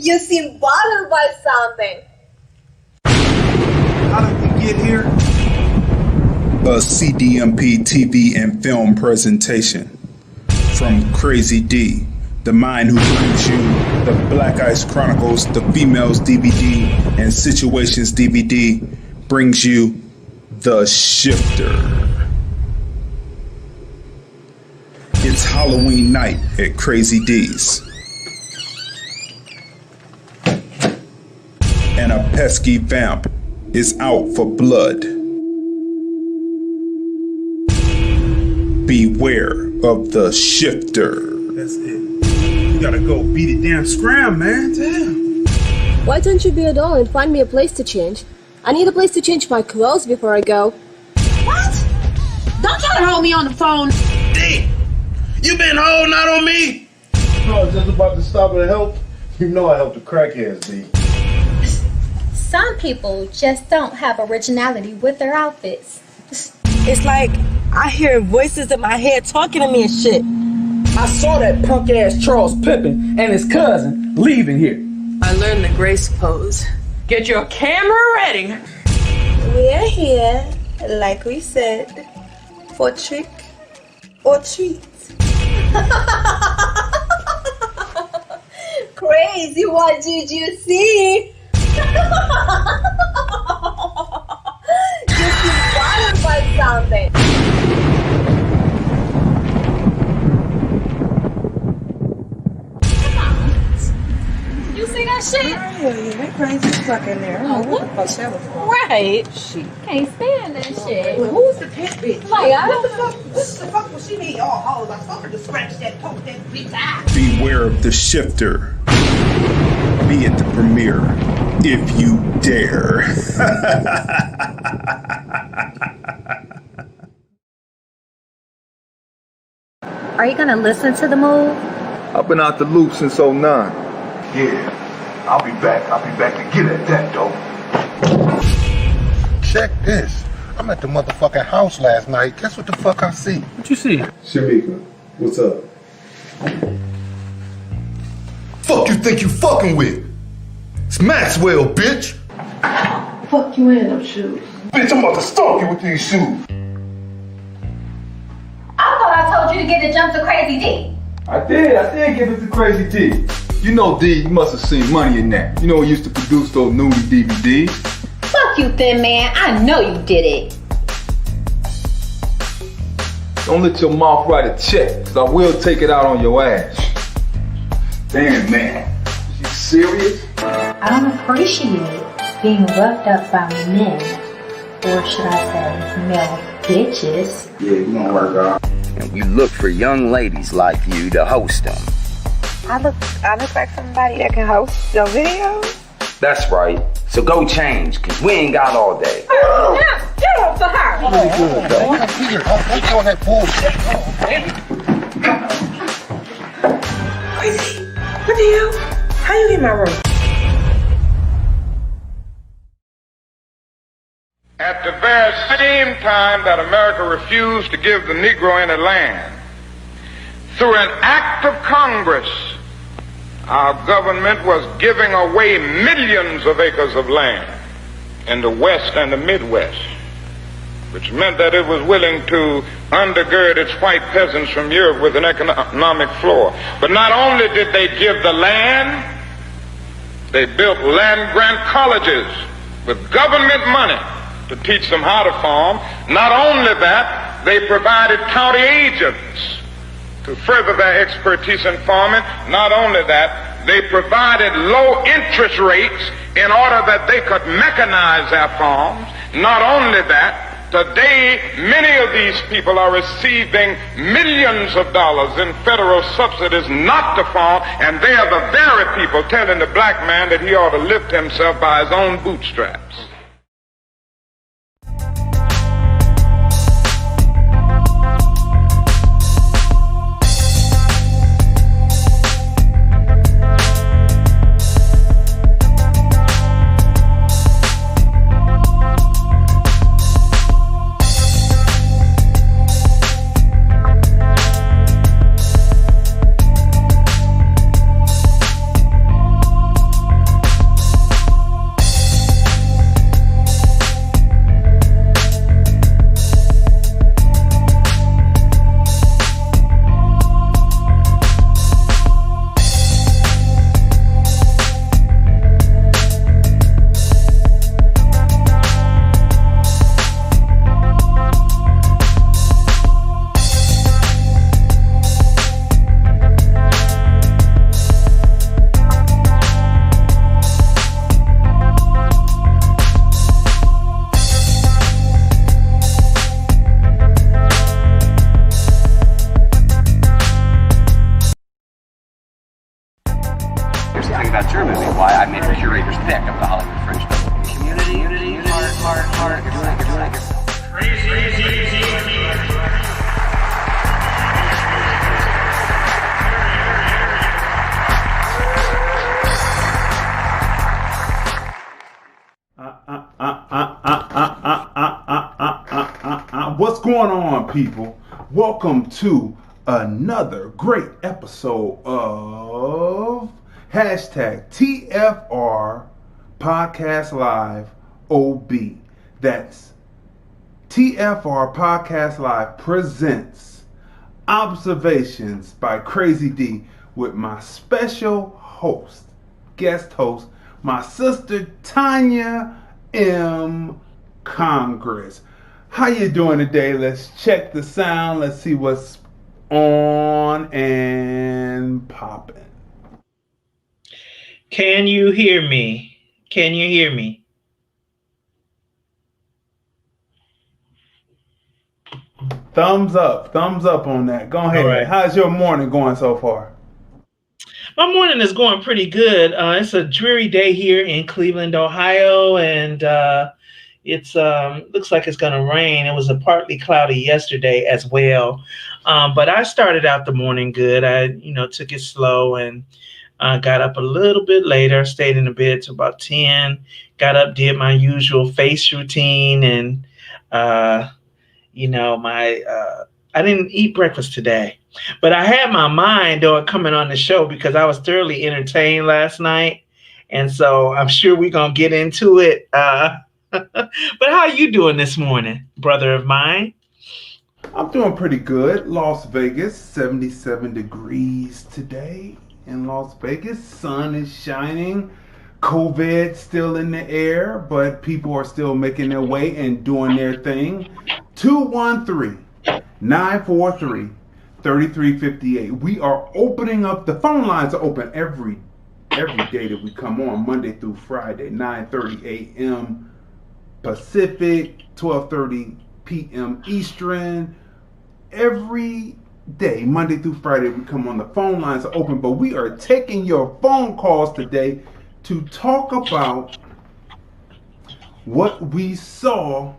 You seem bothered by something. How did we get here? A CDMP TV and film presentation from Crazy D, the mind who brings you the Black Ice Chronicles, the Females DVD, and Situations DVD, brings you The Shifter. It's Halloween night at Crazy D's, and a pesky vamp is out for blood. Beware of the Shifter. That's it. You gotta go beat it damn scram, man. Damn. Why don't you be a doll and find me a place to change? I need a place to change my clothes before I go. What? Don't try to hold me on the phone. D, you been holding out on me? I was just about to stop and help. You know I help the crackheads, D. Some people just don't have originality with their outfits. It's like I hear voices in my head talking to me and shit. I saw that punk ass Charles Pippen and his cousin leaving here. I learned the grace pose. Get your camera ready. We're here, like we said, for trick or treat. Crazy, what did you see? You seem bothered by something. You see that shit? Hey, that crazy fuck in there. Oh, what the fuck that was for? Right. Shit. Can't stand that shit. Who's the pet bitch? Like, I What don't the fuck was she need all hoes? I saw her to scratch that, poke that bitch eye. Beware of the Shifter. Be at the premiere if you dare. Are you gonna listen to the move? I've been out the loop since '09. Yeah, I'll be back to get at that, though. Check this. I'm at the motherfucking house last night. Guess what the fuck I see? What you see? Shamika, what's up? Fuck you think you fucking with? It's Maxwell, bitch! Fuck you in them shoes. Bitch, I'm about to stalk you with these shoes. I thought I told you to get a jump to Crazy D. I did give it to Crazy D. You know, D, you must have seen money in that. You know, he used to produce those nudie DVDs. Fuck you, thin man. I know you did it. Don't let your mouth write a check, cause I will take it out on your ass. Damn, man. You serious? I don't appreciate being roughed up by men, or should I say, male bitches. Yeah, you gonna work out. And we look for young ladies like you to host them. I look like somebody that can host your videos. That's right. So go change, cause we ain't got all day. Get off the house. Really good, though. I'm doing that bullshit. Crazy. What the hell? How you in my room? At the very same time that America refused to give the Negro any land, through an act of Congress, our government was giving away millions of acres of land in the West and the Midwest, which meant that it was willing to undergird its white peasants from Europe with an economic floor. But not only did they give the land, they built land-grant colleges with government money to teach them how to farm. Not only that, they provided county agents to further their expertise in farming. Not only that, they provided low interest rates in order that they could mechanize their farms. Not only that, today many of these people are receiving millions of dollars in federal subsidies not to farm, and they are the very people telling the black man that he ought to lift himself by his own bootstraps. going on, people? Welcome to another great episode of hashtag TFR Podcast Live OB. That's TFR Podcast Live presents Observations by Crazy D with my special host, guest host, my sister Tanya M. Congress. How you doing today? Let's check the sound. Let's see what's on and popping. Can you hear me? Can you hear me? Thumbs up on that. Go ahead. All right. How's your morning going so far? My morning is going pretty good. It's a dreary day here in Cleveland, Ohio, and it's looks like it's going to rain. It was a partly cloudy yesterday as well, but I started out the morning good. I took it slow and got up a little bit later, stayed in the bed till about 10, got up, did my usual face routine, and I didn't eat breakfast today, but I had my mind on coming on the show because I was thoroughly entertained last night, and so I'm sure we're gonna get into it. But how are you doing this morning, brother of mine? I'm doing pretty good. Las Vegas, 77 degrees today in Las Vegas. Sun is shining. COVID still in the air, but people are still making their way and doing their thing. 213-943-3358. We are opening up. The phone lines are open every day that we come on, Monday through Friday, 9:30 a.m. Pacific, 12:30 p.m. Eastern. Every day, Monday through Friday, we come on. The phone lines are open, but we are taking your phone calls today to talk about what we saw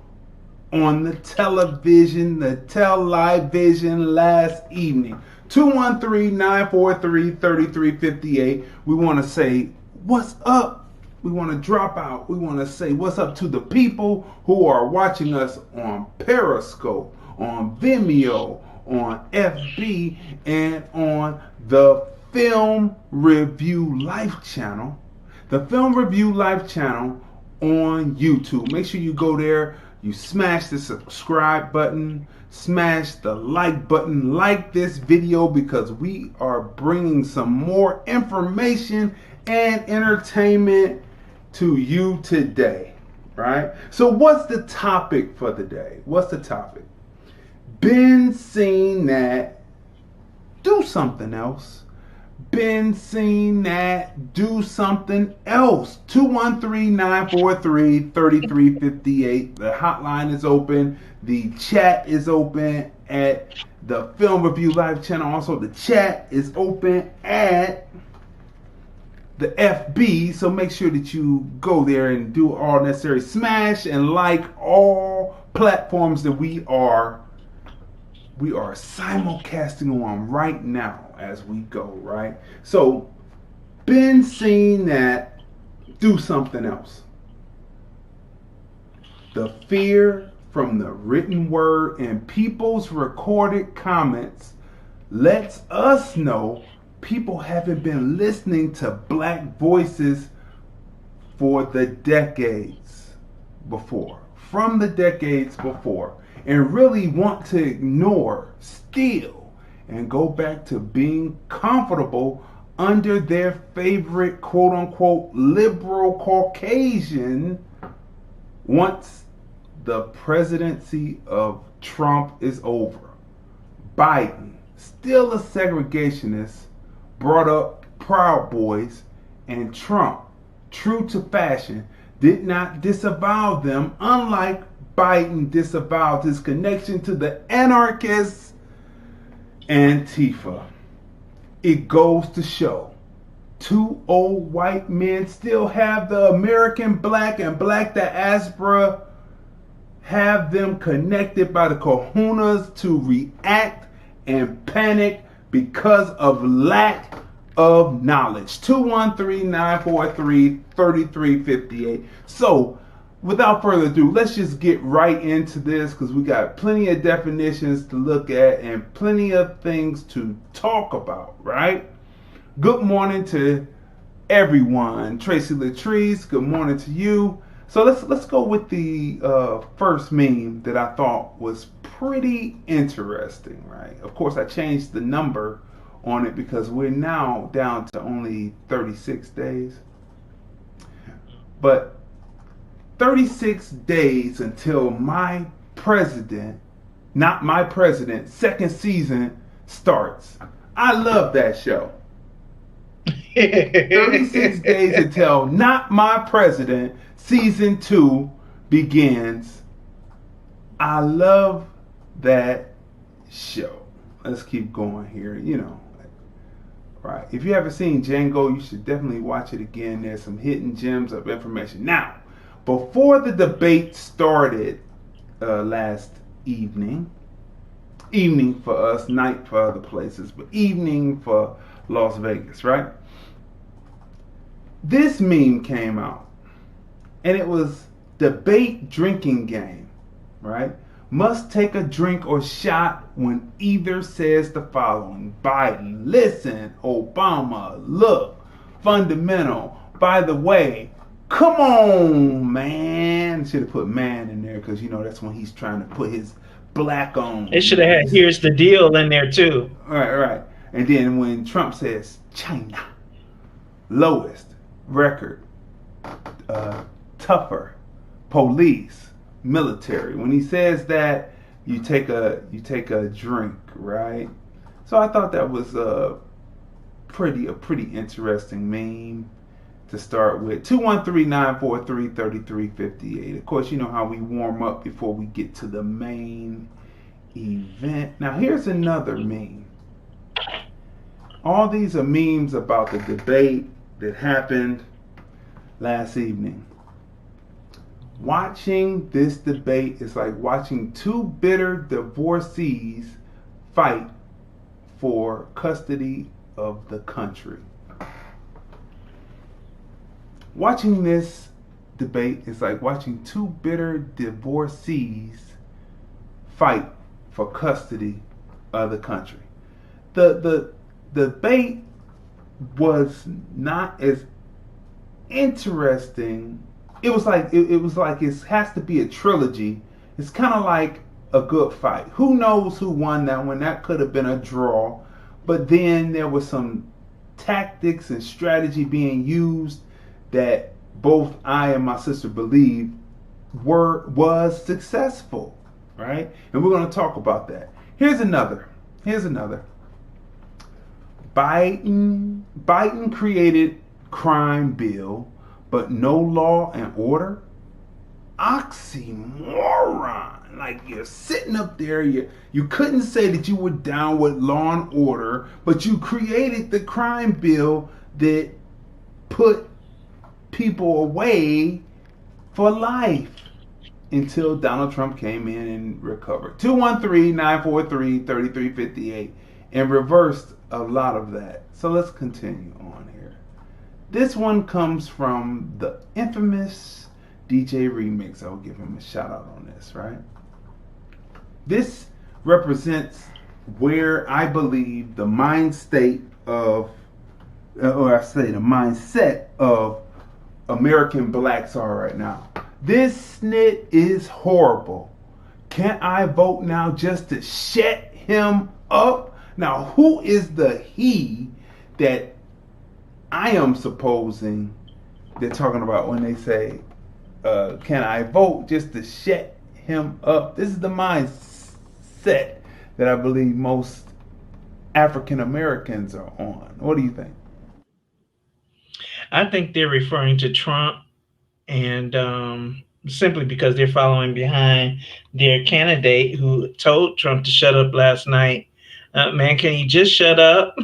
on the television, the television last evening. 213-943-3358. We want to say, what's up? We want to drop out. We want to say what's up to the people who are watching us on Periscope, on Vimeo, on FB, and on the Film Review Life channel. The Film Review Life channel on YouTube. Make sure you go there. You smash the subscribe button. Smash the like button. Like this video because we are bringing some more information and entertainment to you today, right? So what's the topic for the day? What's the topic? Been seen that, do something else. Been seen that, do something else. 213-943-3358. The hotline is open. The chat is open at the Film Review Live channel. Also, the chat is open at the FB, so make sure that you go there and do all necessary. Smash and like all platforms that we are simulcasting on right now as we go, right? So, been seen that, do something else. The fear from the written word and people's recorded comments lets us know people haven't been listening to black voices for the decades before, from the decades before, and really want to ignore, steal, and go back to being comfortable under their favorite quote-unquote liberal Caucasian once the presidency of Trump is over. Biden, still a segregationist, brought up Proud Boys, and Trump, true to fashion, did not disavow them, unlike Biden disavowed his connection to the anarchist Antifa. It goes to show, two old white men still have the American black and black diaspora, have them connected by the kahunas to react and panic because of lack of knowledge. 213-943-3358. So without further ado, let's just get right into this because we got plenty of definitions to look at and plenty of things to talk about, right? Good morning to everyone. Tracy Latrice, good morning to you. So let's go with the first meme that I thought was pretty interesting, right? Of course, I changed the number on it because we're now down to only 36 days. But 36 days until my president, not my president, second season starts. I love that show. 36 days until Not My President season 2 begins. I love that show. Let's keep going here, you know. Right. If you haven't seen Django, you should definitely watch it again. There's some hidden gems of information. Now, before the debate started last evening for us, night for other places, but evening for Las Vegas, right? This meme came out, and it was debate drinking game, right? Must take a drink or shot when either says the following: Biden, listen, Obama, look, fundamental, by the way, come on, man. Should have put man in there because, you know, that's when he's trying to put his black on. It should have had here's the deal in there too. Right. And then when Trump says China, lowest record, tougher, police, military. When he says that, you take a drink, right? So I thought that was a pretty interesting meme to start with. 213-943-3358. Of course, you know how we warm up before we get to the main event. Now here's another meme. All these are memes about the debate that happened last evening. Watching this debate is like watching two bitter divorcees fight for custody of the country. Watching this debate is like watching two bitter divorcees fight for custody of the country. The debate was not as interesting. It was like it has to be a trilogy. It's kind of like a good fight. Who knows who won that one? That could have been a draw. But then there was some tactics and strategy being used that both I and my sister believe was successful, right? And we're going to talk about that. Here's another. Biden created crime bill, but no law and order? Oxymoron. Like, you're sitting up there, you couldn't say that you were down with law and order, but you created the crime bill that put people away for life until Donald Trump came in and recovered. 213-943-3358 and reversed a lot of that. So let's continue on here. This one comes from the infamous DJ Remix. I will give him a shout out on this, right? This represents where I believe the mind state of, or I say the mindset of American blacks are right now. This snit is horrible. Can't I vote now just to shut him up? Now, who is the he that I am supposing they're talking about when they say, can I vote just to shut him up? This is the mindset that I believe most African Americans are on. What do you think? I think they're referring to Trump, and simply because they're following behind their candidate who told Trump to shut up last night. Man, can you just shut up?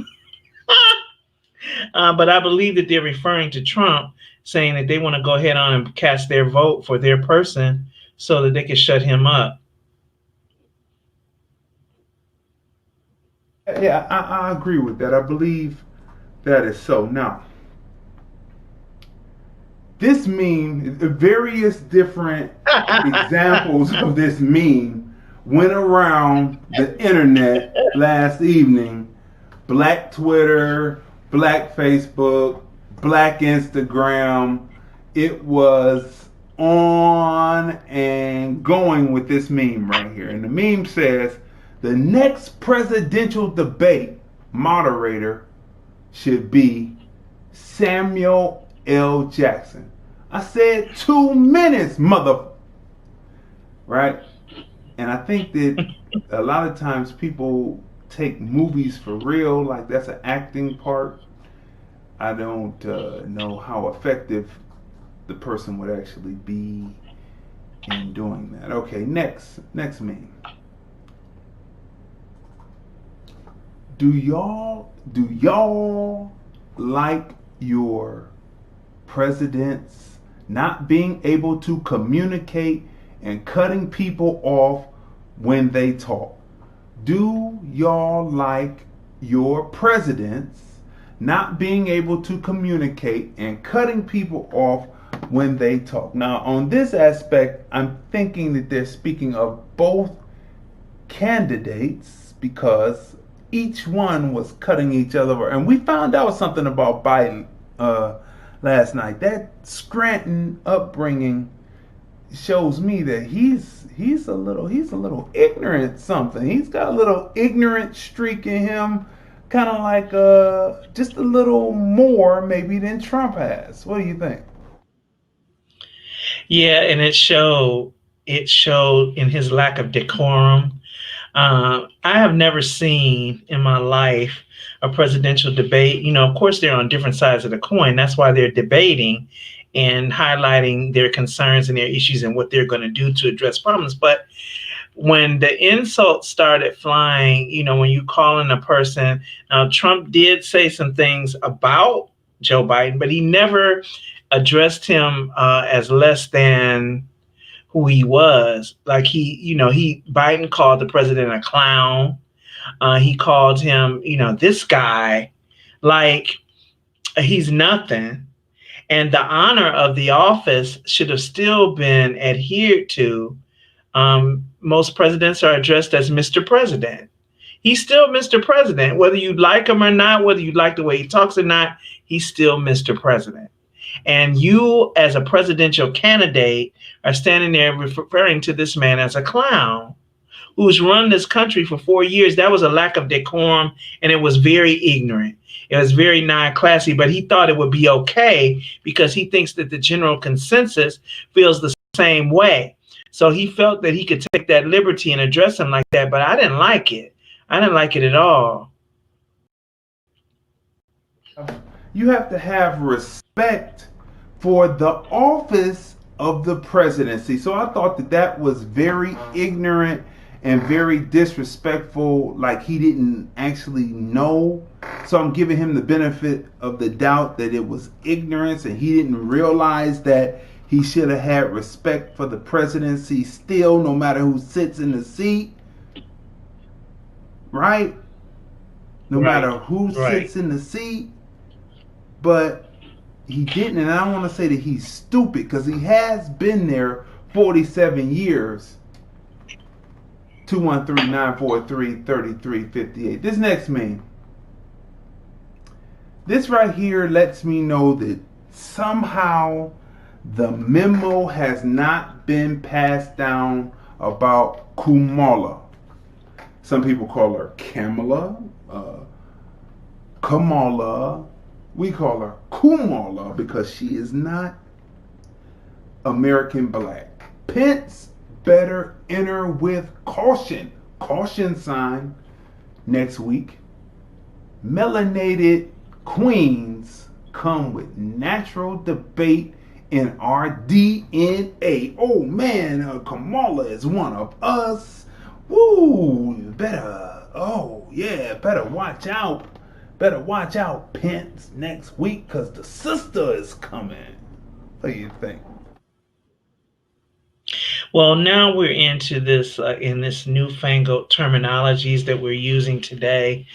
But I believe that they're referring to Trump, saying that they want to go ahead on and cast their vote for their person so that they can shut him up. Yeah, I agree with that. I believe that is so. Now, This meme, various different examples of this meme went around the internet last evening. Black Twitter, Black Facebook, Black Instagram. It was on and going with this meme right here. And the meme says, the next presidential debate moderator should be Samuel L. Jackson. I said 2 minutes, mother. Right? And I think that a lot of times people take movies for real, like that's an acting part. I don't know how effective the person would actually be in doing that. Okay, next meme. Do y'all like your presidents not being able to communicate and cutting people off when they talk? Do y'all like your presidents not being able to communicate and cutting people off when they talk? Now, on this aspect, I'm thinking that they're speaking of both candidates because each one was cutting each other. And we found out something about Biden last night. That Scranton upbringing shows me that he's a little ignorant something. He's got a little ignorant streak in him, kind of like just a little more maybe than Trump has. What do you think? Yeah, and it showed in his lack of decorum. I have never seen in my life a presidential debate. You know, of course, they're on different sides of the coin. That's why they're debating and highlighting their concerns and their issues and what they're going to do to address problems. But when the insults started flying, you know, when you calling a person, Trump did say some things about Joe Biden, but he never addressed him as less than who he was. Like Biden called the president a clown. He called him, this guy, like he's nothing. And the honor of the office should have still been adhered to. Most presidents are addressed as Mr. President. He's still Mr. President, whether you like him or not, whether you like the way he talks or not, he's still Mr. President. And you, as a presidential candidate, are standing there referring to this man as a clown who's run this country for 4 years. That was a lack of decorum, and it was very ignorant. It was very non-classy, but he thought it would be okay because he thinks that the general consensus feels the same way. So he felt that he could take that liberty and address him like that, but I didn't like it. I didn't like it at all. You have to have respect for the office of the presidency. So I thought that was very ignorant and very disrespectful, like he didn't actually know. So I'm giving him the benefit of the doubt that it was ignorance and he didn't realize that he should have had respect for the presidency still, no matter who sits in the seat. Right? No matter who sits in the seat. But he didn't, and I don't want to say that he's stupid because he has been there 47 years. 213-943-3358. This next meme. This right here lets me know that somehow the memo has not been passed down about Kamala. Some people call her Kamala. Kamala. We call her Kamala because she is not American black. Pence better enter with caution. Caution sign next week. Melanated queens come with natural debate in our DNA. Oh man, Kamala is one of us. Woo, better watch out. Better watch out, Pence, next week, because the sister is coming. What do you think? Well, now we're into this, in this newfangled terminologies that we're using today.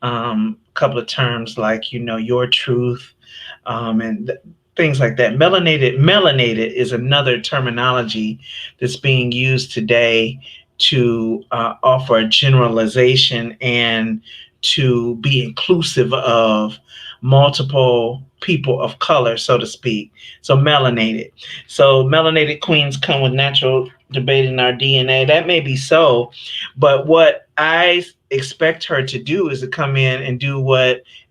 A couple of terms like, your truth. And things like that. Melanated is another terminology that's being used today to offer a generalization and to be inclusive of multiple people of color, so to speak. So melanated. So melanated queens come with natural debate in our DNA. That may be so, but what I expect her to do is to come in and do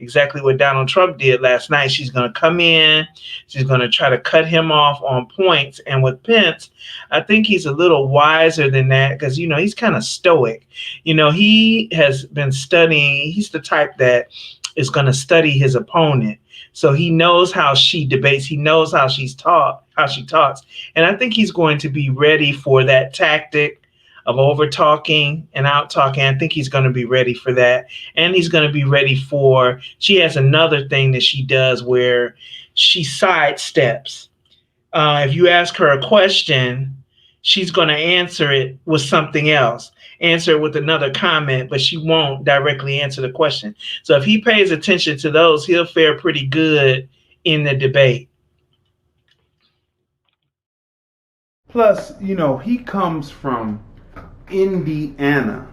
exactly what Donald Trump did last night. She's going to come in, she's going to try to cut him off on points. And with Pence, I think he's a little wiser than that because, you know, he's kind of stoic. You know, he has been studying, he's the type that is going to study his opponent. So he knows how she debates. He knows how she talks. And I think he's going to be ready for that tactic of over talking and out talking. I think he's going to be ready for that. And he's going to be ready for, she has another thing that she does where she sidesteps. If you ask her a question, she's going to answer it with something else, answer it with another comment, but she won't directly answer the question. So if he pays attention to those, he'll fare pretty good in the debate. Plus, you know, he comes from Indiana.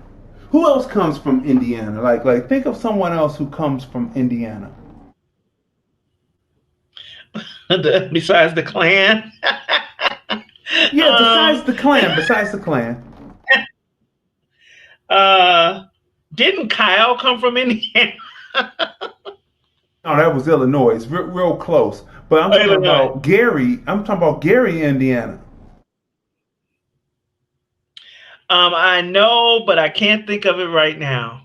Who else comes from Indiana? Like think of someone else who comes from Indiana. Besides the Klan? Yeah, besides the Klan. Didn't Kyle come from Indiana? Oh, that was Illinois. It's real close. But I'm talking about Gary. I'm talking about Gary, Indiana. I know, but I can't think of it right now.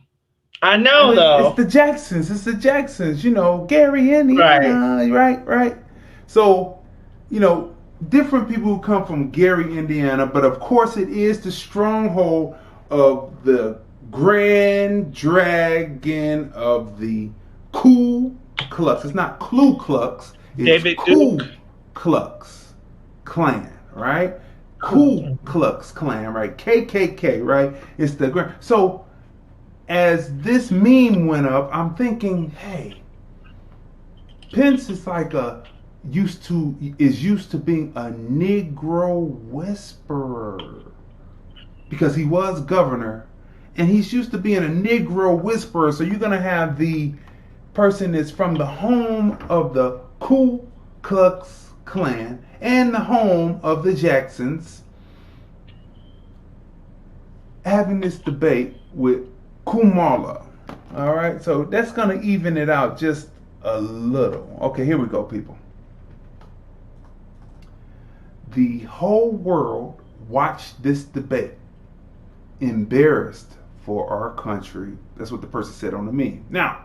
I know, though. It's the Jacksons. It's the Jacksons. You know, Gary, Indiana. Right. So, you know, different people who come from Gary, Indiana. But, of course, it is the stronghold of the Grand Dragon of the Ku Klux. It's not Ku Klux. It's Ku Klux Klan, right? Ku Klux Klan, right? KKK, right? It's the grand. So as this meme went up, I'm thinking, hey, Pence is like used to being a Negro whisperer because he was governor, and he's used to being a Negro whisperer. So you're gonna have the person that's from the home of the Ku Klux Klan and the home of the Jacksons having this debate with Kamala. All right, so that's going to even it out just a little. Okay, here we go, people. The whole world watched this debate, embarrassed for our country. That's what the person said on the meme. Now,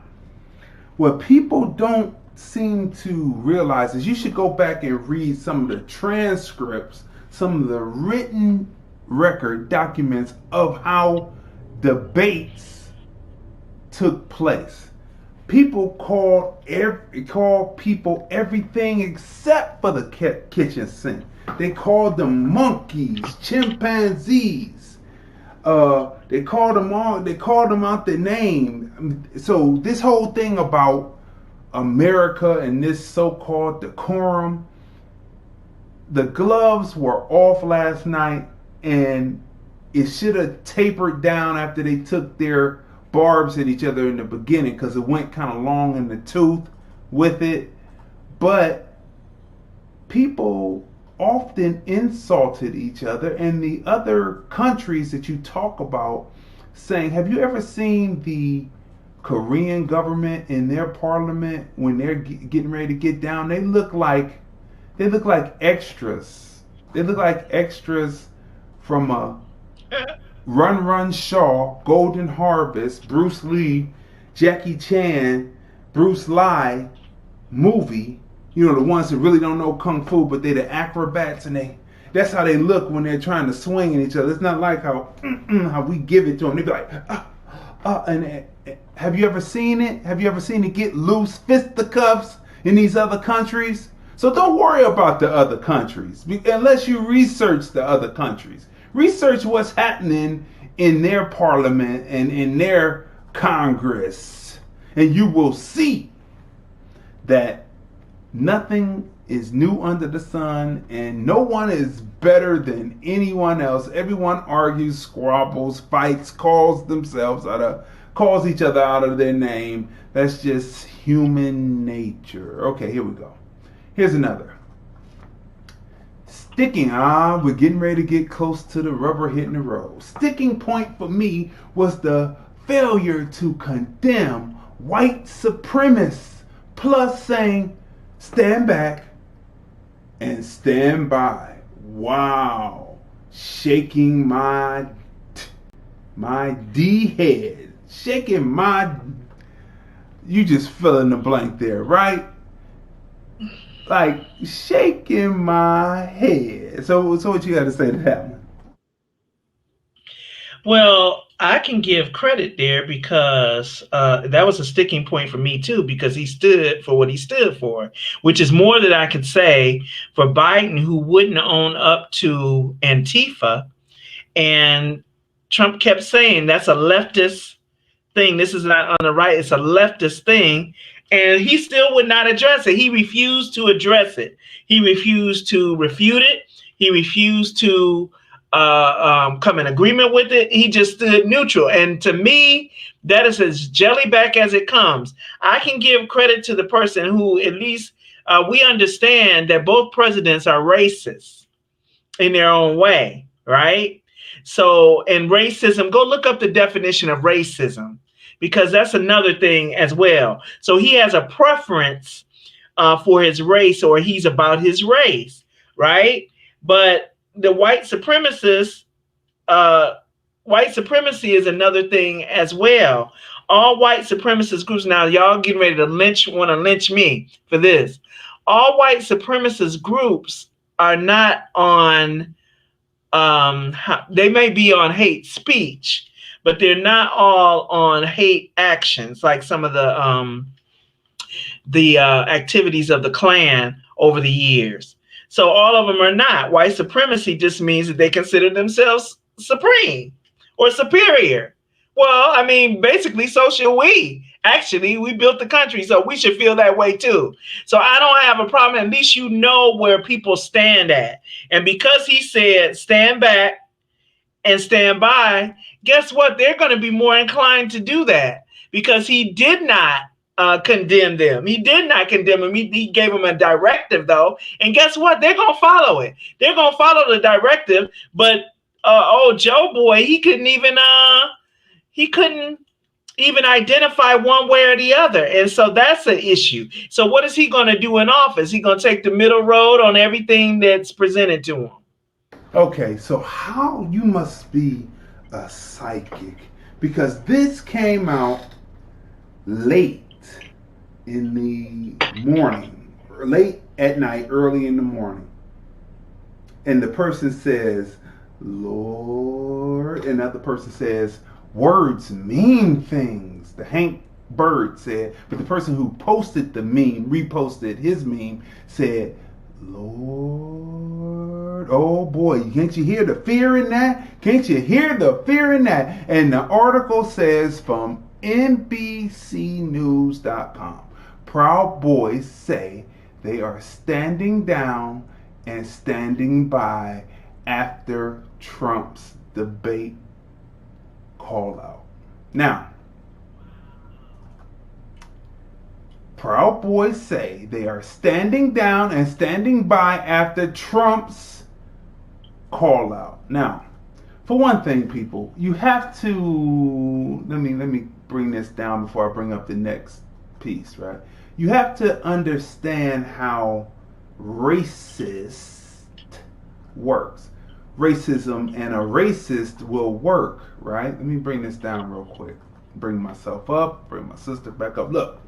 what people don't seem to realize is you should go back and read some of the transcripts, some of the written record documents of how debates took place. People called people everything except for the kitchen sink. They called them monkeys, chimpanzees. They called them out their name. So this whole thing about America and this so-called decorum, the gloves were off last night, and it should have tapered down after they took their barbs at each other in the beginning because it went kind of long in the tooth with it. But people often insulted each other, and the other countries that you talk about saying, have you ever seen the Korean government in their parliament when they're getting ready to get down? They look like extras. They look like extras from a Run Shaw, Golden Harvest, Bruce Lee, Jackie Chan, Bruce Lee movie. You know, the ones that really don't know kung fu, but they're the acrobats, and that's how they look when they're trying to swing at each other. It's not like how we give it to them. They be like, and have you ever seen it? Have you ever seen it get loose fisticuffs in these other countries? So don't worry about the other countries unless you research the other countries. Research what's happening in their parliament and in their Congress, and you will see that nothing is new under the sun, and no one is better than anyone else. Everyone argues, squabbles, fights, calls each other out of their name. That's just human nature. Okay, here we go. Here's another. We're getting ready to get close to the rubber hitting the road. Sticking point for me was the failure to condemn white supremacists, plus saying, stand back and stand by. Wow. Shaking my D head. Shaking my... You just fill in the blank there, right? Like, shaking my head. So what you got to say to that one? Well, I can give credit there because that was a sticking point for me too, because he stood for what he stood for, which is more than I could say for Biden, who wouldn't own up to Antifa. And Trump kept saying that's a leftist thing. This is not on the right. It's a leftist thing. And he still would not address it. He refused to address it. He refused to refute it. He refused to come in agreement with it. He just stood neutral. And to me, that is as jelly back as it comes. I can give credit to the person who, at least we understand that both presidents are racist in their own way, right? So in racism, go look up the definition of racism, because that's another thing as well. So he has a preference for his race, or he's about his race, right? But the white supremacists, white supremacy is another thing as well. All white supremacist groups, now y'all getting ready to want to lynch me for this. All white supremacist groups are not on, they may be on hate speech, but they're not all on hate actions, like some of the activities of the Klan over the years. So all of them are not. White supremacy just means that they consider themselves supreme or superior. Well, I mean, basically, so should we. Actually, we built the country, so we should feel that way too. So I don't have a problem. At least you know where people stand at. And because he said stand back and stand by, guess what? They're going to be more inclined to do that, because he did not condemn them. He did not condemn them. He gave them a directive, though. And guess what? They're going to follow it. They're going to follow the directive. But Joe boy, he couldn't even identify one way or the other. And so that's an issue. So what is he going to do in office? He going to take the middle road on everything that's presented to him. Okay, so how you must be a psychic, because this came out late in the morning, late at night, early in the morning. And the person says, Lord, and the other person says, words mean things. The Hank Bird said, but the person who posted the meme, reposted his meme, said, Lord, oh boy, can't you hear the fear in that? Can't you hear the fear in that? And the article says from NBCnews.com, Proud Boys say they are standing down and standing by after Trump's debate call out. Now, Proud Boys say they are standing down and standing by after Trump's call out. Now, for one thing, people, you have to, let me bring this down before I bring up the next piece, right? You have to understand how racist works. Racism and a racist will work, right? Let me bring this down real quick. Bring myself up, bring my sister back up. Look.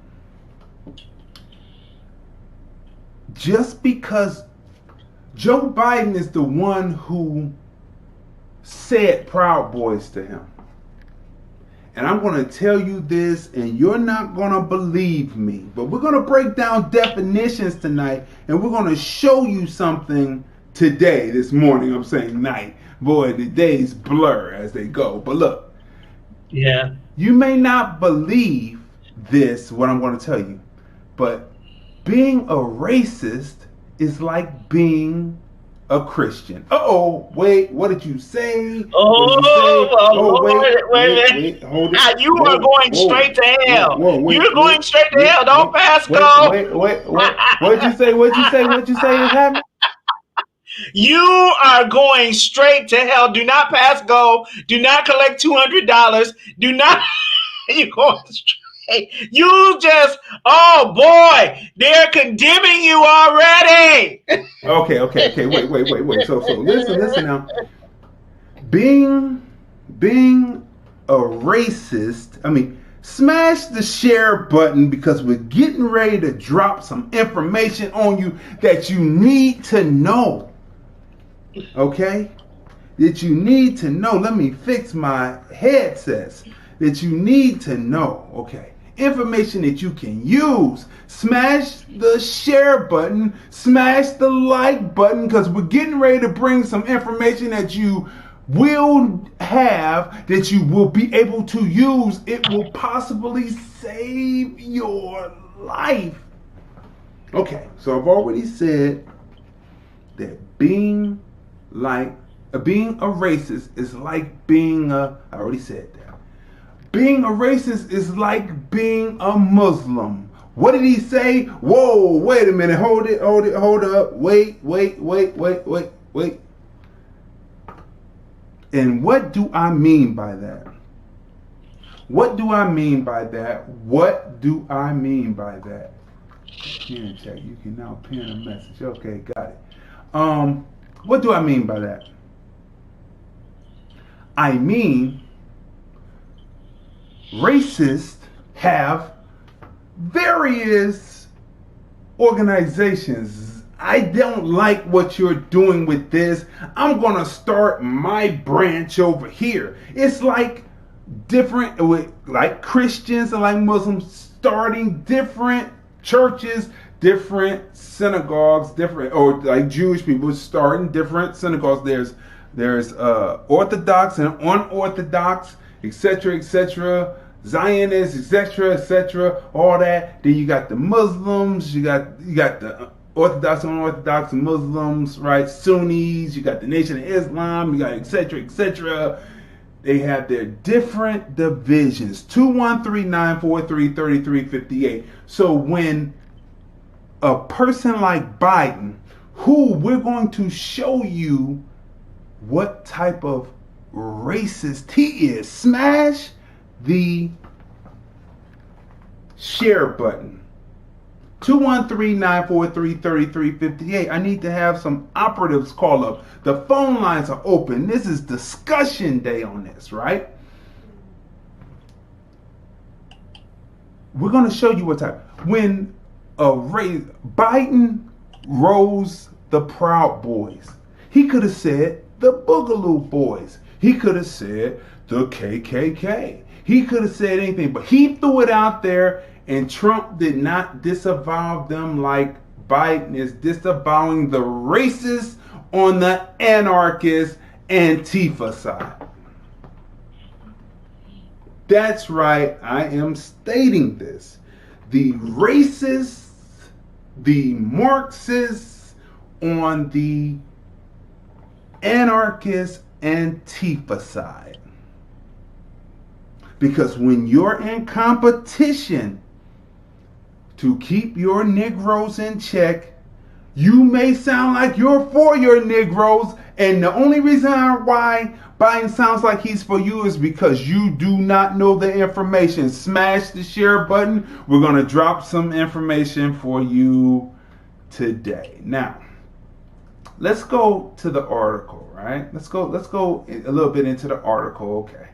Just because Joe Biden is the one who said Proud Boys to him, and I'm going to tell you this, and you're not going to believe me, but we're going to break down definitions tonight, and we're going to show you something today, this morning. I'm saying night. Boy, the days blur as they go. But look, yeah, you may not believe this, what I'm going to tell you, but being a racist is like being a Christian. Wait, what did you say? Wait, hold it. You are going straight to hell. You're going straight to hell. Don't pass go. Wait. What'd you say? What'd you say is happening? You are going straight to hell. Do not pass go. Do not collect $200. Do not. You're going straight. You just, oh boy, they're condemning you already. Okay. Wait. So listen now. Being a racist, smash the share button because we're getting ready to drop some information on you that you need to know. Okay? That you need to know. Let me fix my headsets. That you need to know. Okay. Information that you can use. Smash the share button. Smash the like button because we're getting ready to bring some information that you will have, that you will be able to use. It will possibly save your life. Okay, so I've already said that being a racist is like being I already said that. Being a racist is like being a Muslim. What did he say? Whoa, wait a minute, hold up, wait. And what do I mean by that? Pen check. You can now pen a message. Okay, got it. What do I mean by that? I mean, racists have various organizations. I don't like what you're doing with this. I'm going to start my branch over here. It's like different, like Christians and like Muslims starting different churches, different synagogues, or like Jewish people starting different synagogues. There's Orthodox and unorthodox, etc., Zionists, etc., all that. Then you got the Muslims, you got the Orthodox and unorthodox Muslims, right? Sunnis, you got the Nation of Islam, you got etc. They have their different divisions. 213-943-3358. So when a person like Biden, who we're going to show you what type of racist he is, smash the share button. 213-943-3358. I need to have some operatives call up. The phone lines are open. This is discussion day on this, right? We're going to show you what type. When Biden rose the Proud Boys, he could have said the Boogaloo Boys. He could have said the KKK. He could have said anything, but he threw it out there. And Trump did not disavow them like Biden is disavowing the racists on the anarchist Antifa side. That's right, I am stating this. The racists, the Marxists on the anarchist Antifa side. Because when you're in competition to keep your Negroes in check, you may sound like you're for your Negroes, and the only reason why Biden sounds like he's for you is because you do not know the information. Smash the share button. We're going to drop some information for you today. Now, let's go to the article, right? Let's go a little bit into the article, okay.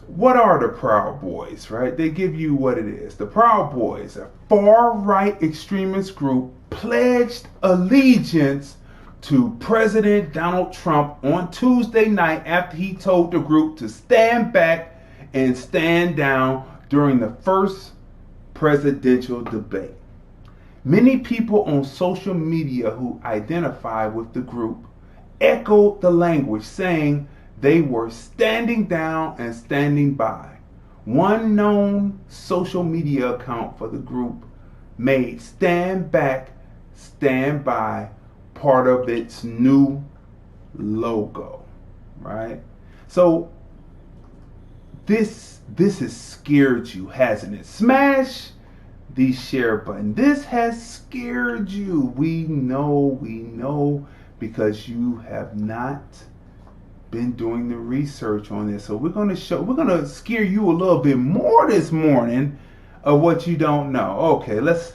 What are the Proud Boys, right? They give you what it is. The Proud Boys, a far-right extremist group, pledged allegiance to President Donald Trump on Tuesday night after he told the group to stand back and stand down during the first presidential debate. Many people on social media who identify with the group echoed the language, saying they were standing down and standing by. One known social media account for the group made stand back stand by part of its new logo, right? So this has scared you, hasn't it? Smash the share button. This has scared you. We know, because you have not been doing the research on this. So we're gonna scare you a little bit more this morning of what you don't know. Okay, let's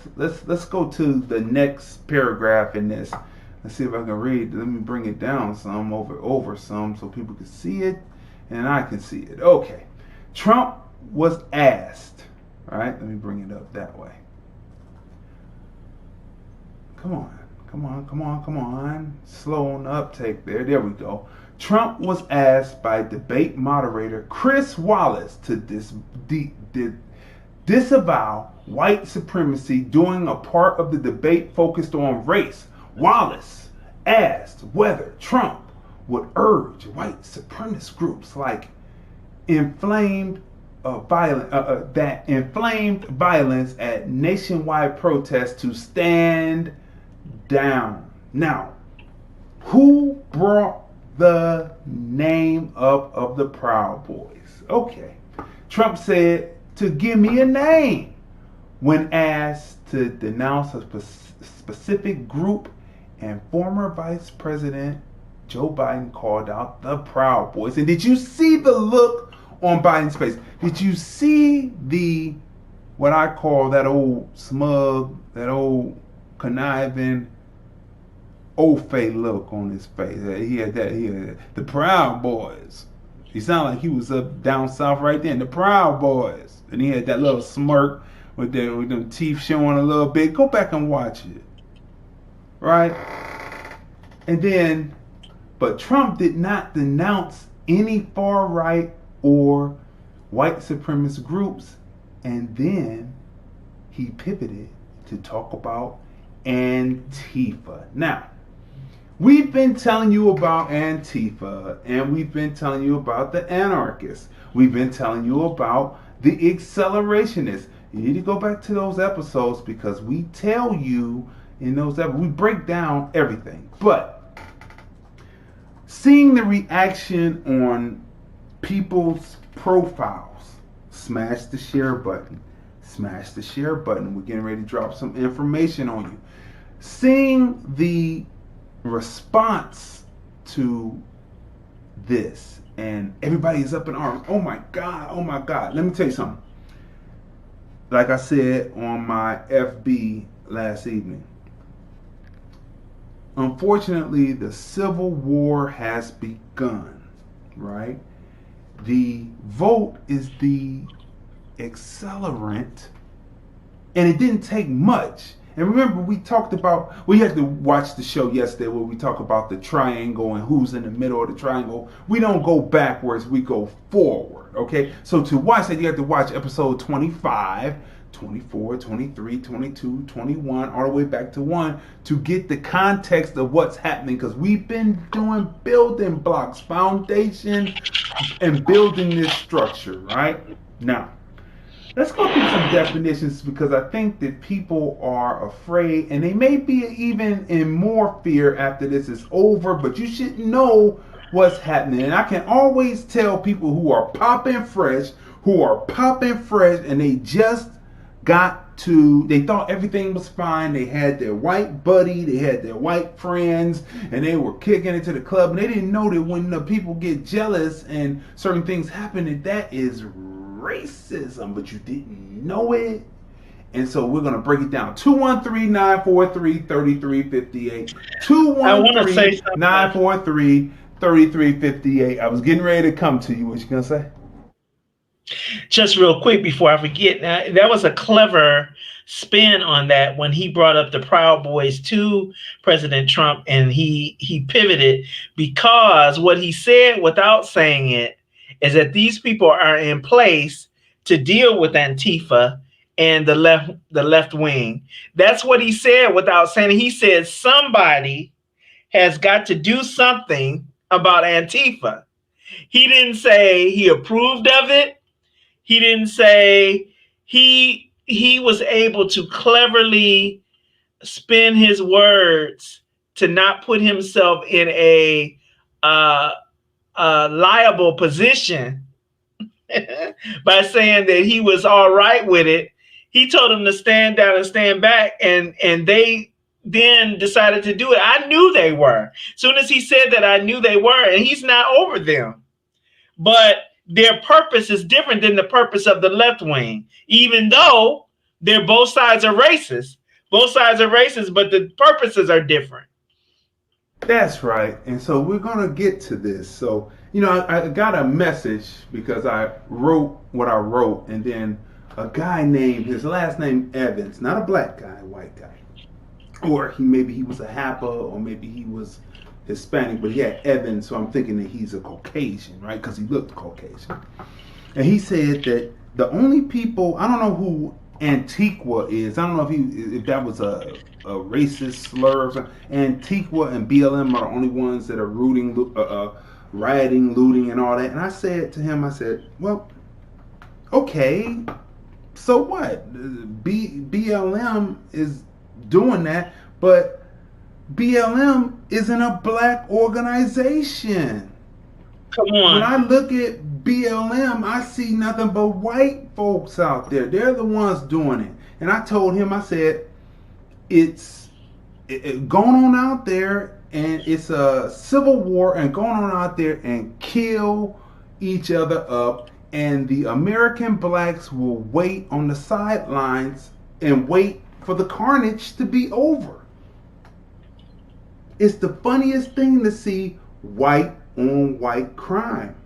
go to the next paragraph in this. Let's see if I can read. Let me bring it down some, over some, so people can see it and I can see it. Okay. Trump was asked, all right, let me bring it up that way. Come on. Slow on the uptake there. There we go. Trump was asked by debate moderator Chris Wallace to disavow white supremacy during a part of the debate focused on race. Wallace asked whether Trump would urge white supremacist groups like inflamed violence at nationwide protests to stand down. Now, who brought the name up of the Proud Boys? Okay, Trump said to give me a name when asked to denounce a specific group, and former Vice President Joe Biden called out the Proud Boys. And did you see the look on Biden's face? Did you see what I call that old smug, that old conniving, old-faced look on his face? He had the Proud Boys. He sounded like he was up down south right then. The Proud Boys. And he had that little smirk with them teeth showing a little bit. Go back and watch it. Right? And then, but Trump did not denounce any far-right or white supremacist groups. And then he pivoted to talk about Antifa. Now, we've been telling you about Antifa, and we've been telling you about the anarchists. We've been telling you about the accelerationists. You need to go back to those episodes, because we tell you in those episodes, we break down everything. But seeing the reaction on people's profiles, smash the share button. Smash the share button. We're getting ready to drop some information on you. Seeing the response to this, and everybody is up in arms. Oh my God. Let me tell you something. Like I said on my FB last evening, unfortunately, the Civil War has begun, right? The vote is the accelerant, and it didn't take much. And remember, we had to watch the show yesterday where we talk about the triangle and who's in the middle of the triangle. We don't go backwards, we go forward, okay? So to watch that, you have to watch episode 25, 24, 23, 22, 21, all the way back to 1 to get the context of what's happening, because we've been doing building blocks, foundation, and building this structure, right? Now, let's go through some definitions, because I think that people are afraid, and they may be even in more fear after this is over, but you should know what's happening. And I can always tell people who are popping fresh, and they just they thought everything was fine. They had their white buddy, they had their white friends, and they were kicking it to the club, and they didn't know that when the people get jealous and certain things happen, that is racism, but you didn't know it. And so we're going to break it down. 213-943-3358. 213-943-3358. I was getting ready to come to you. What you going to say? Just real quick before I forget, now, that was a clever spin on that when he brought up the Proud Boys to President Trump, and he pivoted, because what he said without saying it is that these people are in place to deal with Antifa and the left wing. That's what he said without saying it. He said somebody has got to do something about Antifa. He didn't say he approved of it. He didn't say he was able to cleverly spin his words to not put himself in a liable position by saying that he was all right with it. He told them to stand down and stand back, and they then decided to do it. I knew they were. As soon as he said that, I knew they were, and he's not over them. But their purpose is different than the purpose of the left wing, even though they're both sides are racist. Both sides are racist, but the purposes are different. That's right. And so we're going to get to this. So, you know, I got a message because I wrote what I wrote, and then a guy named, his last name Evans, not a black guy, a white guy. Or maybe he was a Hapa, or maybe he was Hispanic, but he had Evans, so I'm thinking that he's a Caucasian, right? Because he looked Caucasian. And he said that the only people, I don't know who Antiqua is. I don't know if that was a racist slur or something. Antiqua and BLM are the only ones that are rioting, looting, and all that. And I said to him, I said, well, okay, so what? BLM is doing that, but BLM isn't a black organization. Come on. When I look at BLM, I see nothing but white folks out there. They're the ones doing it. And I told him, I said, it's going on out there, and it's a civil war, and going on out there and kill each other up, and the American blacks will wait on the sidelines and wait for the carnage to be over. It's the funniest thing to see white on white crime.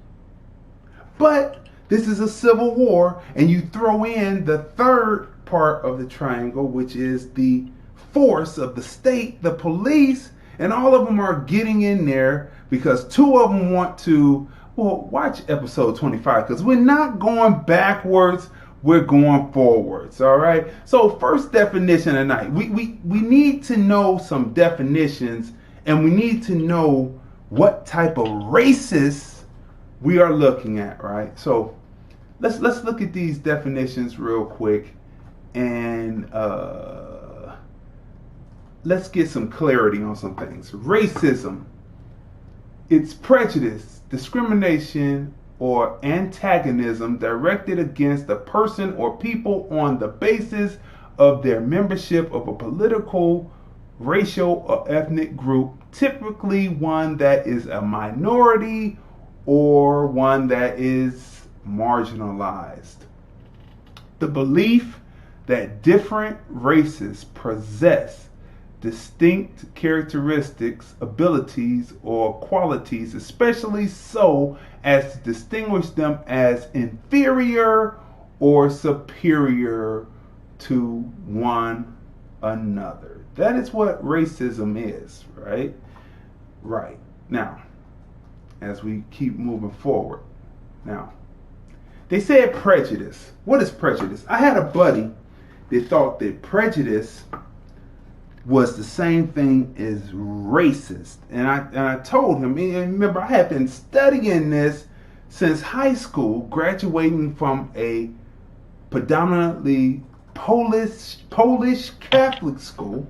But this is a civil war, and you throw in the third part of the triangle, which is the force of the state, the police, and all of them are getting in there because two of them want to, well, watch episode 25, because we're not going backwards, we're going forwards, all right? So first definition tonight, we need to know some definitions, and we need to know what type of racist we are looking at, right? So let's look at these definitions real quick, and let's get some clarity on some things. Racism, it's prejudice, discrimination, or antagonism directed against a person or people on the basis of their membership of a political, racial, or ethnic group, typically one that is a minority or one that is marginalized. The belief that different races possess distinct characteristics, abilities, or qualities, especially so as to distinguish them as inferior or superior to one another. That is what racism is, right? Right. Now, as we keep moving forward. Now, they said prejudice. What is prejudice? I had a buddy that thought that prejudice was the same thing as racist. And I told him, and remember, I had been studying this since high school, graduating from a predominantly Polish Catholic school.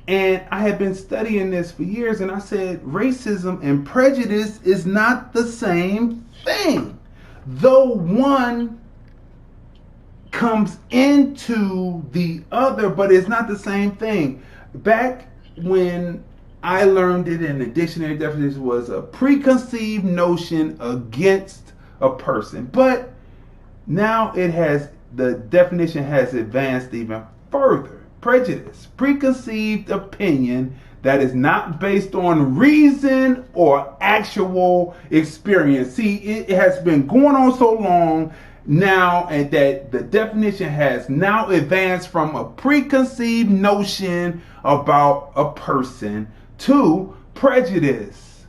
And I had been studying this for years, and I said racism and prejudice is not the same thing. Though one comes into the other, but it's not the same thing. Back when I learned it in the dictionary definition was a preconceived notion against a person. But now the definition has advanced even further. Prejudice, preconceived opinion that is not based on reason or actual experience. See, it has been going on so long now, and that the definition has now advanced from a preconceived notion about a person to prejudice,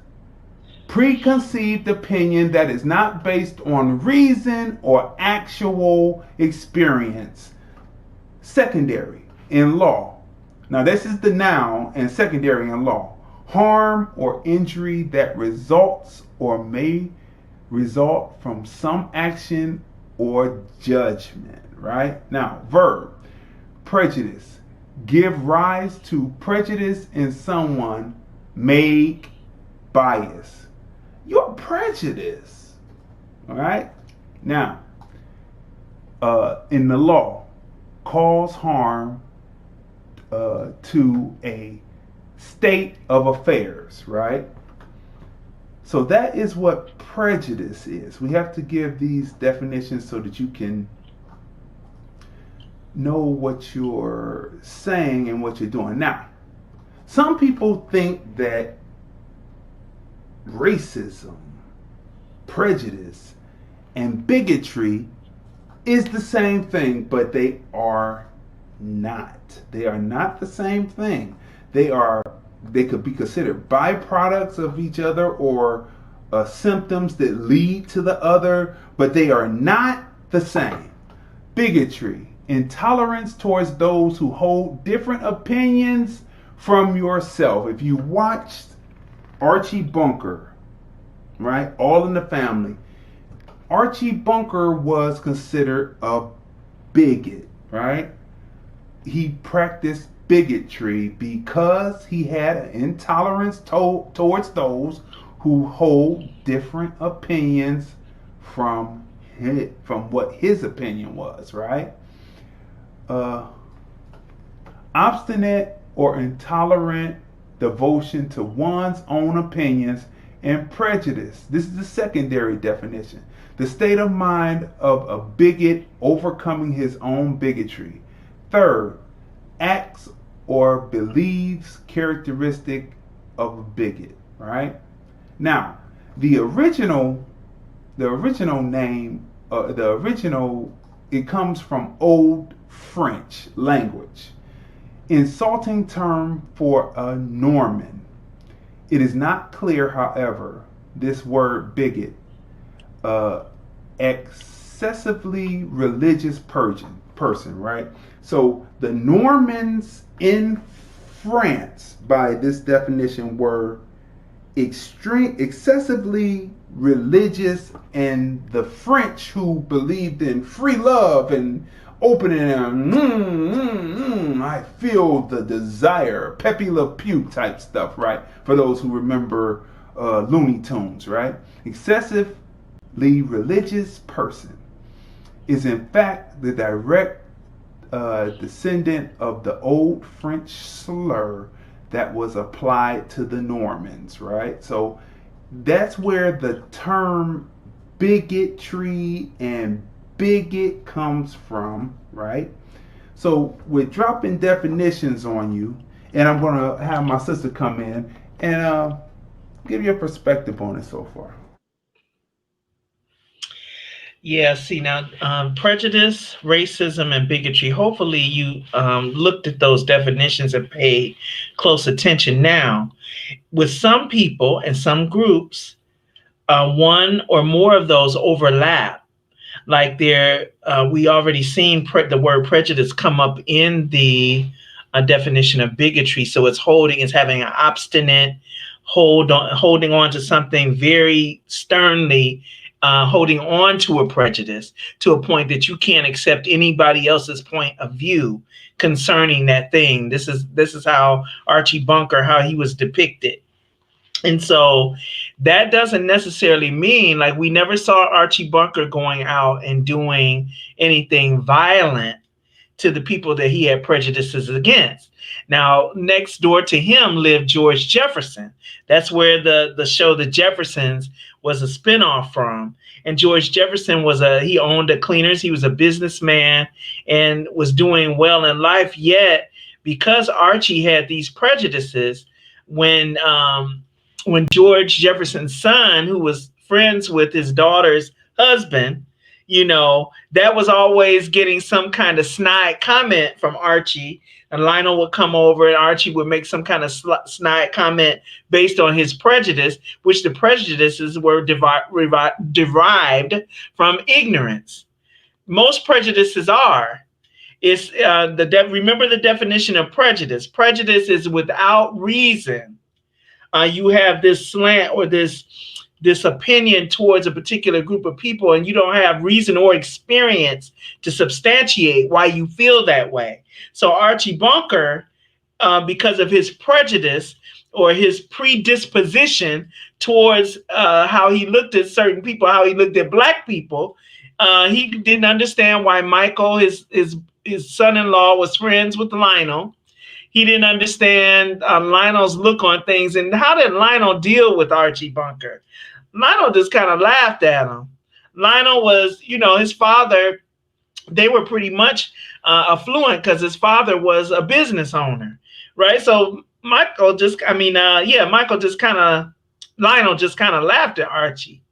preconceived opinion that is not based on reason or actual experience. Secondary in law. Now this is the noun, and secondary in law. Harm or injury that results or may result from some action or judgment, right? Now, verb, prejudice, give rise to prejudice in someone, make bias. Your prejudice. All right? Now, in the law, cause harm to a state of affairs, right? So that is what prejudice is. We have to give these definitions so that you can know what you're saying and what you're doing. Now, some people think that racism, prejudice, and bigotry is the same thing, but they are not. They are not the same thing. They could be considered byproducts of each other or symptoms that lead to the other, but they are not the same. Bigotry, intolerance towards those who hold different opinions from yourself. If you watched Archie Bunker, right? All in the Family. Archie Bunker was considered a bigot, right? He practiced bigotry because he had an intolerance towards those who hold different opinions from what his opinion was, right? Obstinate or intolerant devotion to one's own opinions and prejudice. This is the secondary definition. The state of mind of a bigot overcoming his own bigotry. Third, acts or believes characteristic of a bigot, right? Now, the original name, it comes from Old French language. Insulting term for a Norman. It is not clear, however, this word bigot, excessively religious person, right? So the Normans in France, by this definition, were excessively religious, and the French who believed in free love and opening and I feel the desire, Pepe Le Pew type stuff, right? For those who remember Looney Tunes, right? Excessively religious person is in fact the direct descendant of the Old French slur that was applied to the Normans, right? So that's where the term bigotry and bigot comes from, right? So we're dropping definitions on you, and I'm going to have my sister come in and give you a perspective on it so far. Yeah, see now, prejudice, racism, and bigotry. Hopefully you looked at those definitions and paid close attention. Now, with some people and some groups, one or more of those overlap. Like we already seen the word prejudice come up in the definition of bigotry. So it's having an obstinate holding on to something very sternly, holding on to a prejudice to a point that you can't accept anybody else's point of view concerning that thing. This is how Archie Bunker, how he was depicted. And so that doesn't necessarily mean, like, we never saw Archie Bunker going out and doing anything violent to the people that he had prejudices against. Now, next door to him lived George Jefferson. That's where the show The Jeffersons was a spinoff from. And George Jefferson he owned a cleaners. He was a businessman and was doing well in life. Yet, because Archie had these prejudices, when George Jefferson's son, who was friends with his daughter's husband, that was always getting some kind of snide comment from Archie. And Lionel would come over and Archie would make some kind of snide comment based on his prejudice, which the prejudices were derived from ignorance. Most prejudices are. Remember the definition of prejudice. Prejudice is without reason. You have this slant or this this opinion towards a particular group of people, and you don't have reason or experience to substantiate why you feel that way. So Archie Bunker, because of his prejudice or his predisposition towards how he looked at certain people, how he looked at black people, he didn't understand why Michael, his son-in-law, was friends with Lionel. He didn't understand Lionel's look on things. And how did Lionel deal with Archie Bunker? Lionel just kind of laughed at him. Lionel was, his father, they were pretty much affluent because his father was a business owner, right? So Lionel just kind of laughed at Archie.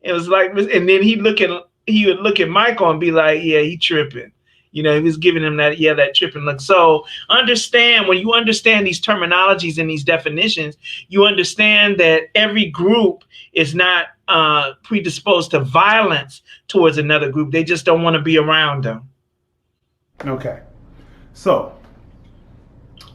It was like, and then he would look at Michael and be like, yeah, he tripping. He was giving him that tripping look. So understand, when you understand these terminologies and these definitions, you understand that every group is not predisposed to violence towards another group. They just don't want to be around them. Okay. So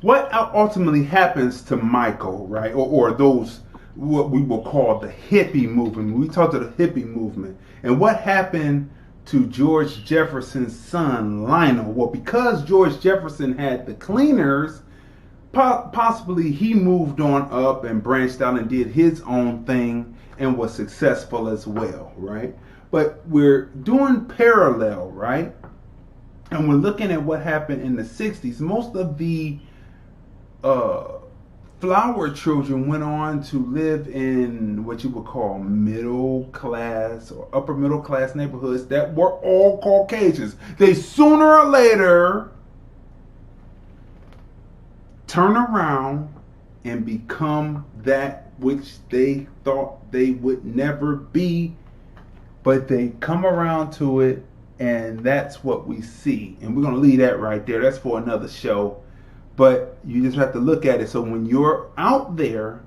what ultimately happens to Michael, right? Or those, what we will call the hippie movement. We talked to the hippie movement. And what happened to George Jefferson's son, Lionel? Well, because George Jefferson had the Cleaners, possibly he moved on up and branched out and did his own thing and was successful as well, right? But we're doing parallel, right? And we're looking at what happened in the 60s. Most of the flower children went on to live in what you would call middle class or upper middle class neighborhoods that were all Caucasians. They sooner or later turn around and become that which they thought they would never be, but they come around to it, and that's what we see. And we're going to leave that right there. That's for another show. But you just have to look at it. So when you're out there,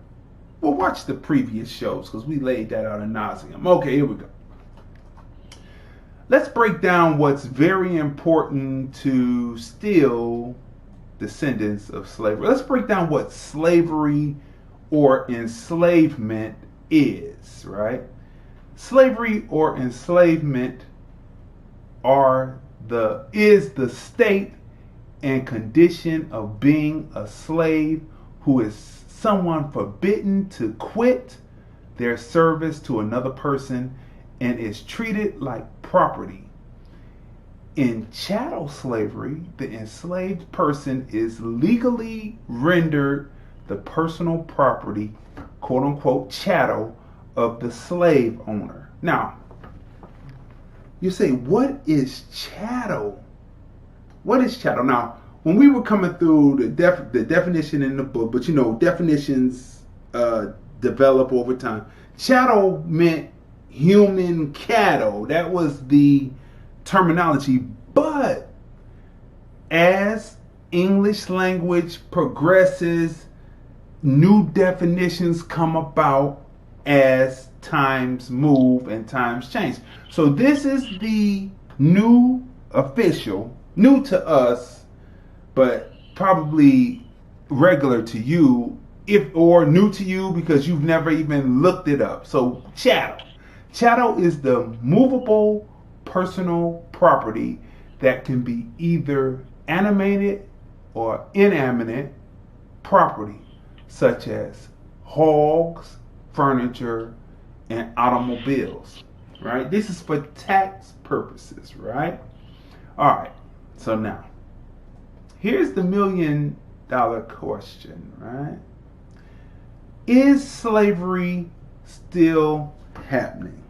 well, watch the previous shows because we laid that out in nauseam. Okay, here we go. Let's break down what's very important to still descendants of slavery. Let's break down what slavery or enslavement is, right? Slavery or enslavement is the state and condition of being a slave who is someone forbidden to quit their service to another person and is treated like property. In chattel slavery, the enslaved person is legally rendered the personal property, quote unquote, chattel of the slave owner. Now, you say, what is chattel? What is chattel? Now, when we were coming through the definition in the book, but definitions develop over time. Chattel meant human cattle. That was the terminology. But as English language progresses, new definitions come about as times move and times change. So this is the new official, new to us, but probably regular to you, or new to you because you've never even looked it up. So chattel. Chattel is the movable personal property that can be either animated or inanimate property, such as hogs, furniture, and automobiles, right? This is for tax purposes, right? All right, so now, here's the $1 million question, right? Is slavery still happening?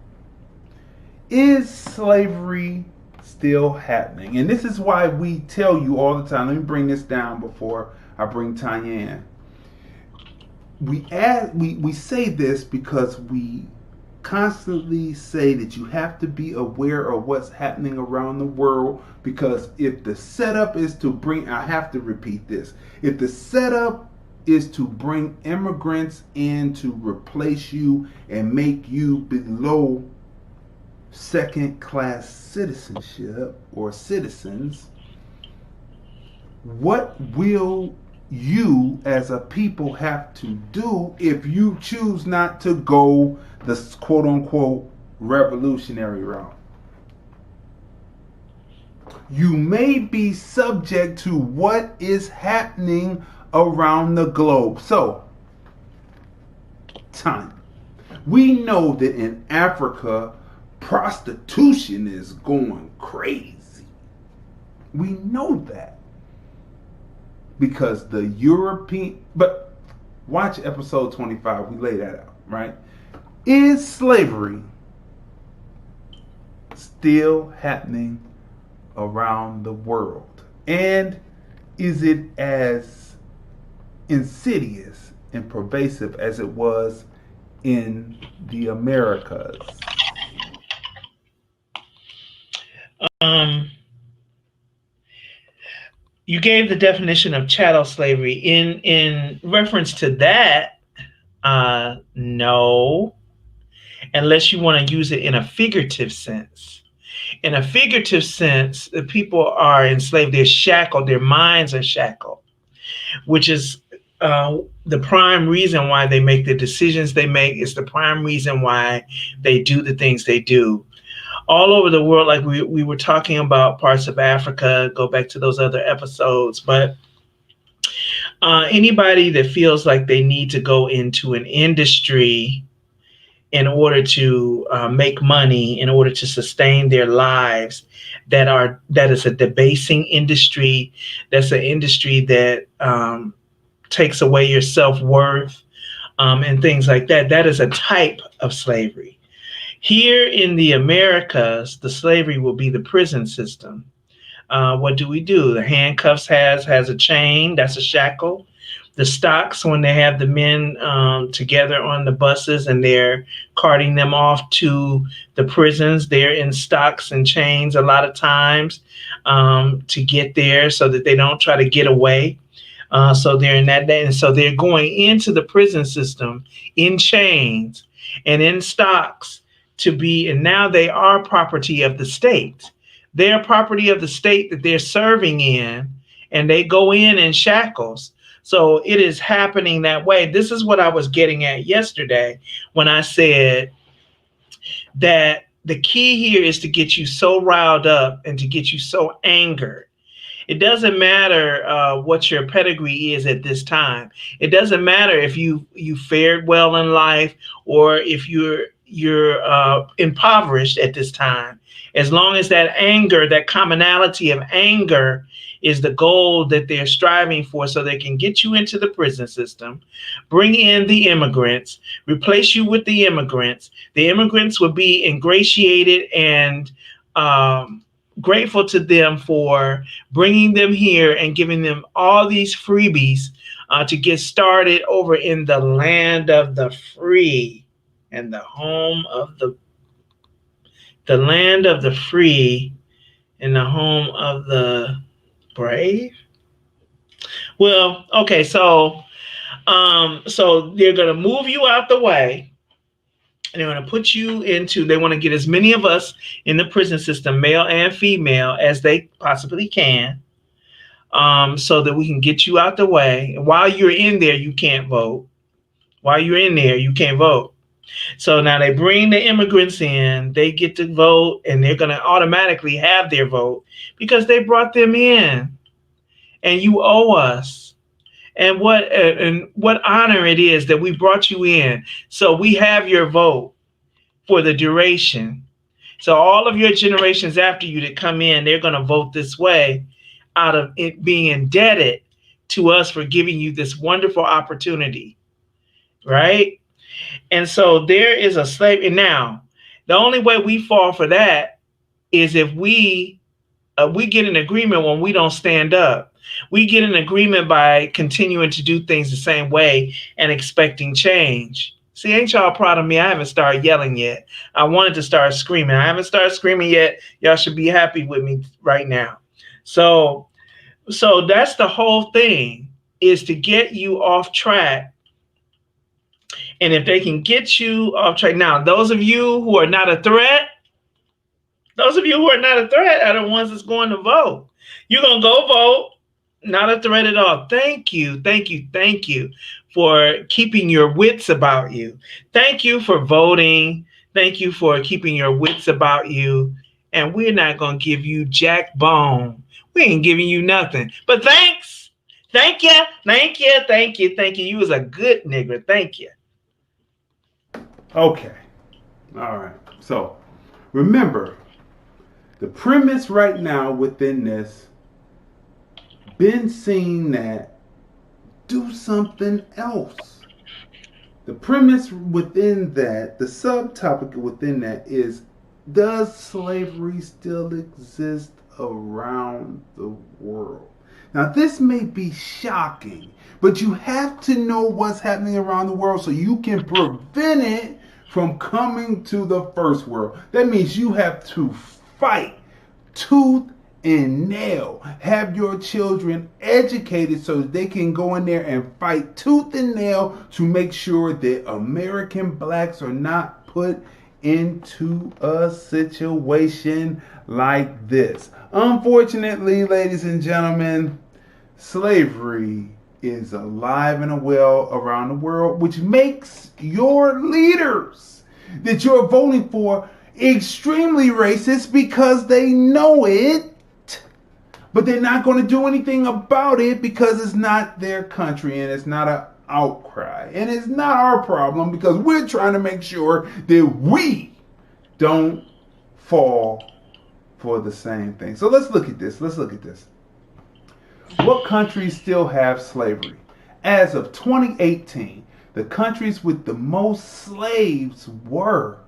Is slavery still happening? And this is why we tell you all the time. Let me bring this down before I bring Tanya in. We say this because we constantly say that you have to be aware of what's happening around the world, because if the setup is to bring, I have to repeat this, if the setup is to bring immigrants in to replace you and make you below second class citizenship or citizens, what will you as a people have to do if you choose not to go the quote unquote revolutionary route. You may be subject to what is happening around the globe. So, time. We know that in Africa, prostitution is going crazy. We know that. Because the European, but watch episode 25, we lay that out, right? Is slavery still happening around the world? And is it as insidious and pervasive as it was in the Americas? You gave the definition of chattel slavery. In reference to that, no, unless you want to use it in a figurative sense. In a figurative sense, the people are enslaved. They're shackled. Their minds are shackled, which is the prime reason why they make the decisions they make. It's the prime reason why they do the things they do. All over the world, like we were talking about parts of Africa, go back to those other episodes, but anybody that feels like they need to go into an industry in order to make money, in order to sustain their lives, that is a debasing industry, that's an industry that takes away your self-worth and things like that, that is a type of slavery. Here in the Americas, the slavery will be the prison system. What do? The handcuffs has a chain, that's a shackle. The stocks, when they have the men together on the buses and they're carting them off to the prisons, they're in stocks and chains a lot of times to get there so that they don't try to get away. So they're in that, and so they're going into the prison system in chains and in stocks to be, and now they are property of the state. They're property of the state that they're serving in, and they go in shackles. So it is happening that way. This is what I was getting at yesterday when I said that the key here is to get you so riled up and to get you so angered. It doesn't matter what your pedigree is at this time. It doesn't matter if you fared well in life or if you're impoverished at this time. As long as that anger, that commonality of anger is the goal that they're striving for, so they can get you into the prison system, bring in the immigrants, replace you with the immigrants. The immigrants will be ingratiated and grateful to them for bringing them here and giving them all these freebies to get started over in the land of the free and the home of the land of the free and the home of the brave. Well, okay, so they're going to move you out the way. And they're going to put you into, they want to get as many of us in the prison system, male and female, as they possibly can, so that we can get you out the way. And while you're in there, you can't vote. While you're in there, you can't vote. So now they bring the immigrants in, they get to vote, and they're going to automatically have their vote because they brought them in. And you owe us. And what honor it is that we brought you in. So we have your vote for the duration. So all of your generations after you that come in, they're going to vote this way out of it being indebted to us for giving you this wonderful opportunity, right? And so there is a slave. And now, the only way we fall for that is if we get an agreement when we don't stand up. We get an agreement by continuing to do things the same way and expecting change. See, ain't y'all proud of me? I haven't started yelling yet. I wanted to start screaming. I haven't started screaming yet. Y'all should be happy with me right now. So that's the whole thing, is to get you off track. And if they can get you off track. Now, those of you who are not a threat, are the ones that's going to vote. You're going to go vote. Not a threat at all. Thank you for keeping your wits about you. Thank you for voting. Thank you for keeping your wits about you. And we're not going to give you jack bone. We ain't giving you nothing. But thanks. Thank you. You was a good nigger. Thank you. Okay. All right. So remember, the premise right now within this, been seeing that do something else. The premise within that, the subtopic within that is, does slavery still exist around the world? Now, this may be shocking, but you have to know what's happening around the world so you can prevent it from coming to the first world. That means you have to fight tooth and nail. Have your children educated so that they can go in there and fight tooth and nail to make sure that American blacks are not put into a situation like this. Unfortunately, ladies and gentlemen, slavery is alive and well around the world, which makes your leaders that you're voting for extremely racist because they know it. But they're not going to do anything about it because it's not their country and it's not an outcry. And it's not our problem because we're trying to make sure that we don't fall for the same thing. So let's look at this. What countries still have slavery? As of 2018, the countries with the most slaves were: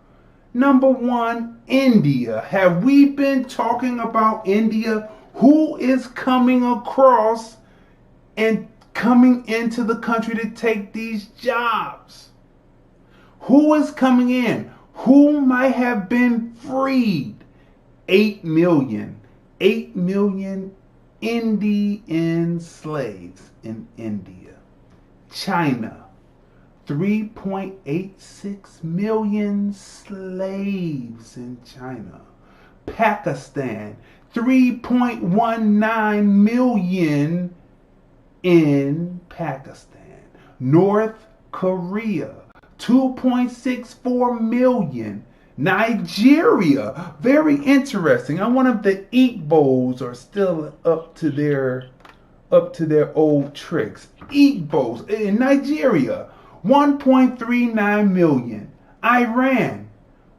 number 1, India. Have we been talking about India? Who is coming across and coming into the country to take these jobs? Who is coming in? Who might have been freed? 8 million Indian slaves in India. China, 3.86 million slaves in China. Pakistan, 3.19 million in Pakistan. North Korea, 2.64 million. Nigeria, very interesting. I wonder if the Igbos are still up to their old tricks. Igbos in Nigeria, 1.39 million. Iran,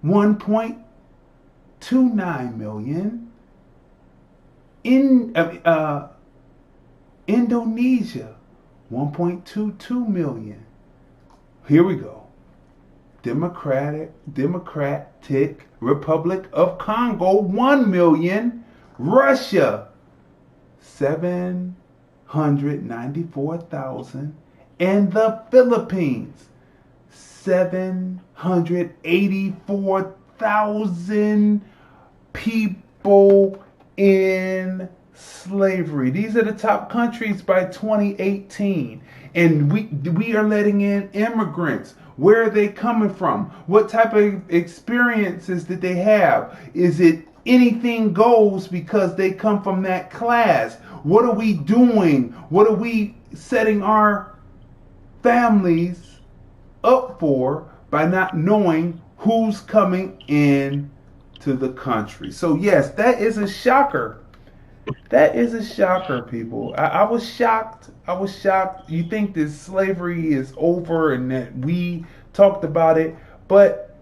1.29 million. Indonesia, 1.22 million. Here we go. Democratic Republic of Congo, 1 million. Russia, 794,000. And the Philippines, 784,000 people in slavery. These are the top countries by 2018. And we are letting in immigrants. Where are they coming from? What type of experiences did they have? Is it anything goes because they come from that class? What are we doing? What are we setting our families up for by not knowing who's coming in to the country? So yes, that is a shocker. That is a shocker, people. I was shocked. You think that slavery is over and that we talked about it, but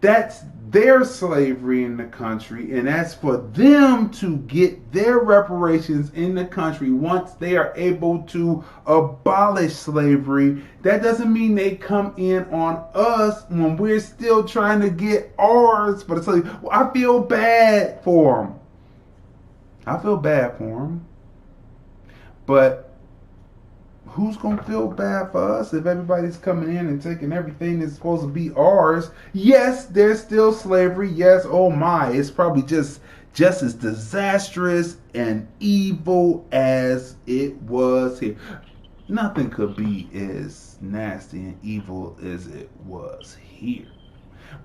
that's their slavery in the country, and that's for them to get their reparations in the country once they are able to abolish slavery. That doesn't mean they come in on us when we're still trying to get ours. But it's like, I feel bad for them. But who's going to feel bad for us if everybody's coming in and taking everything that's supposed to be ours? Yes, there's still slavery. Yes, oh my, it's probably just as disastrous and evil as it was here. Nothing could be as nasty and evil as it was here.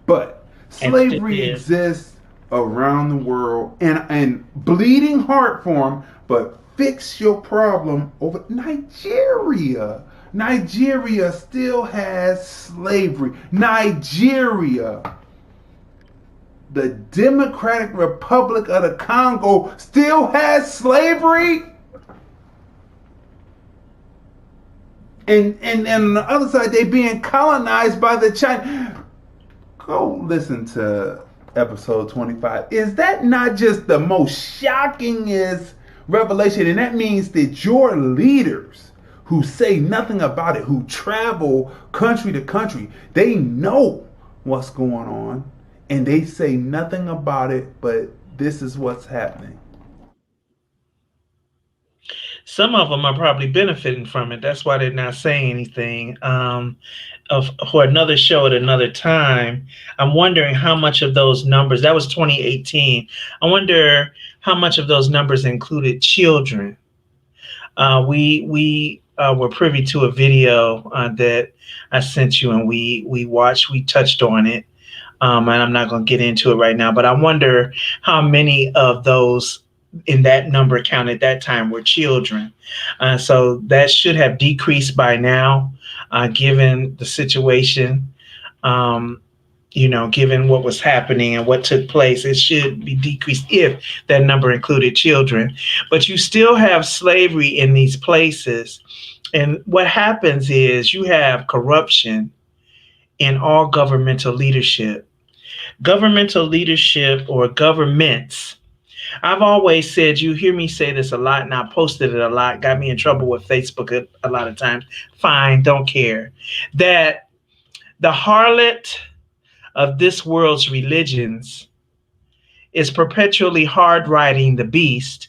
But slavery exists around the world and bleeding heart for them, but fix your problem over Nigeria. Nigeria still has slavery. Nigeria, the Democratic Republic of the Congo, still has slavery. And on the other side, they being colonized by the Chinese. Go listen to episode 25. Is that not just the most shockingest revelation? And that means that your leaders who say nothing about it, who travel country to country, they know what's going on and they say nothing about it, but this is what's happening. Some of them are probably benefiting from it. That's why they're not saying anything. For another show at another time, I'm wondering how much of those numbers, that was 2018. I wonder how much of those numbers included children. We were privy to a video that I sent you, and we watched, we touched on it. And I'm not going to get into it right now, but I wonder how many of those in that number count at that time were children. So that should have decreased by now, given the situation, given what was happening and what took place. It should be decreased if that number included children. But you still have slavery in these places. And what happens is you have corruption in all governmental leadership. Governmental leadership or governments. I've always said, you hear me say this a lot, and I posted it a lot, got me in trouble with Facebook a lot of times. Fine, don't care. That the harlot of this world's religions is perpetually hard riding the beast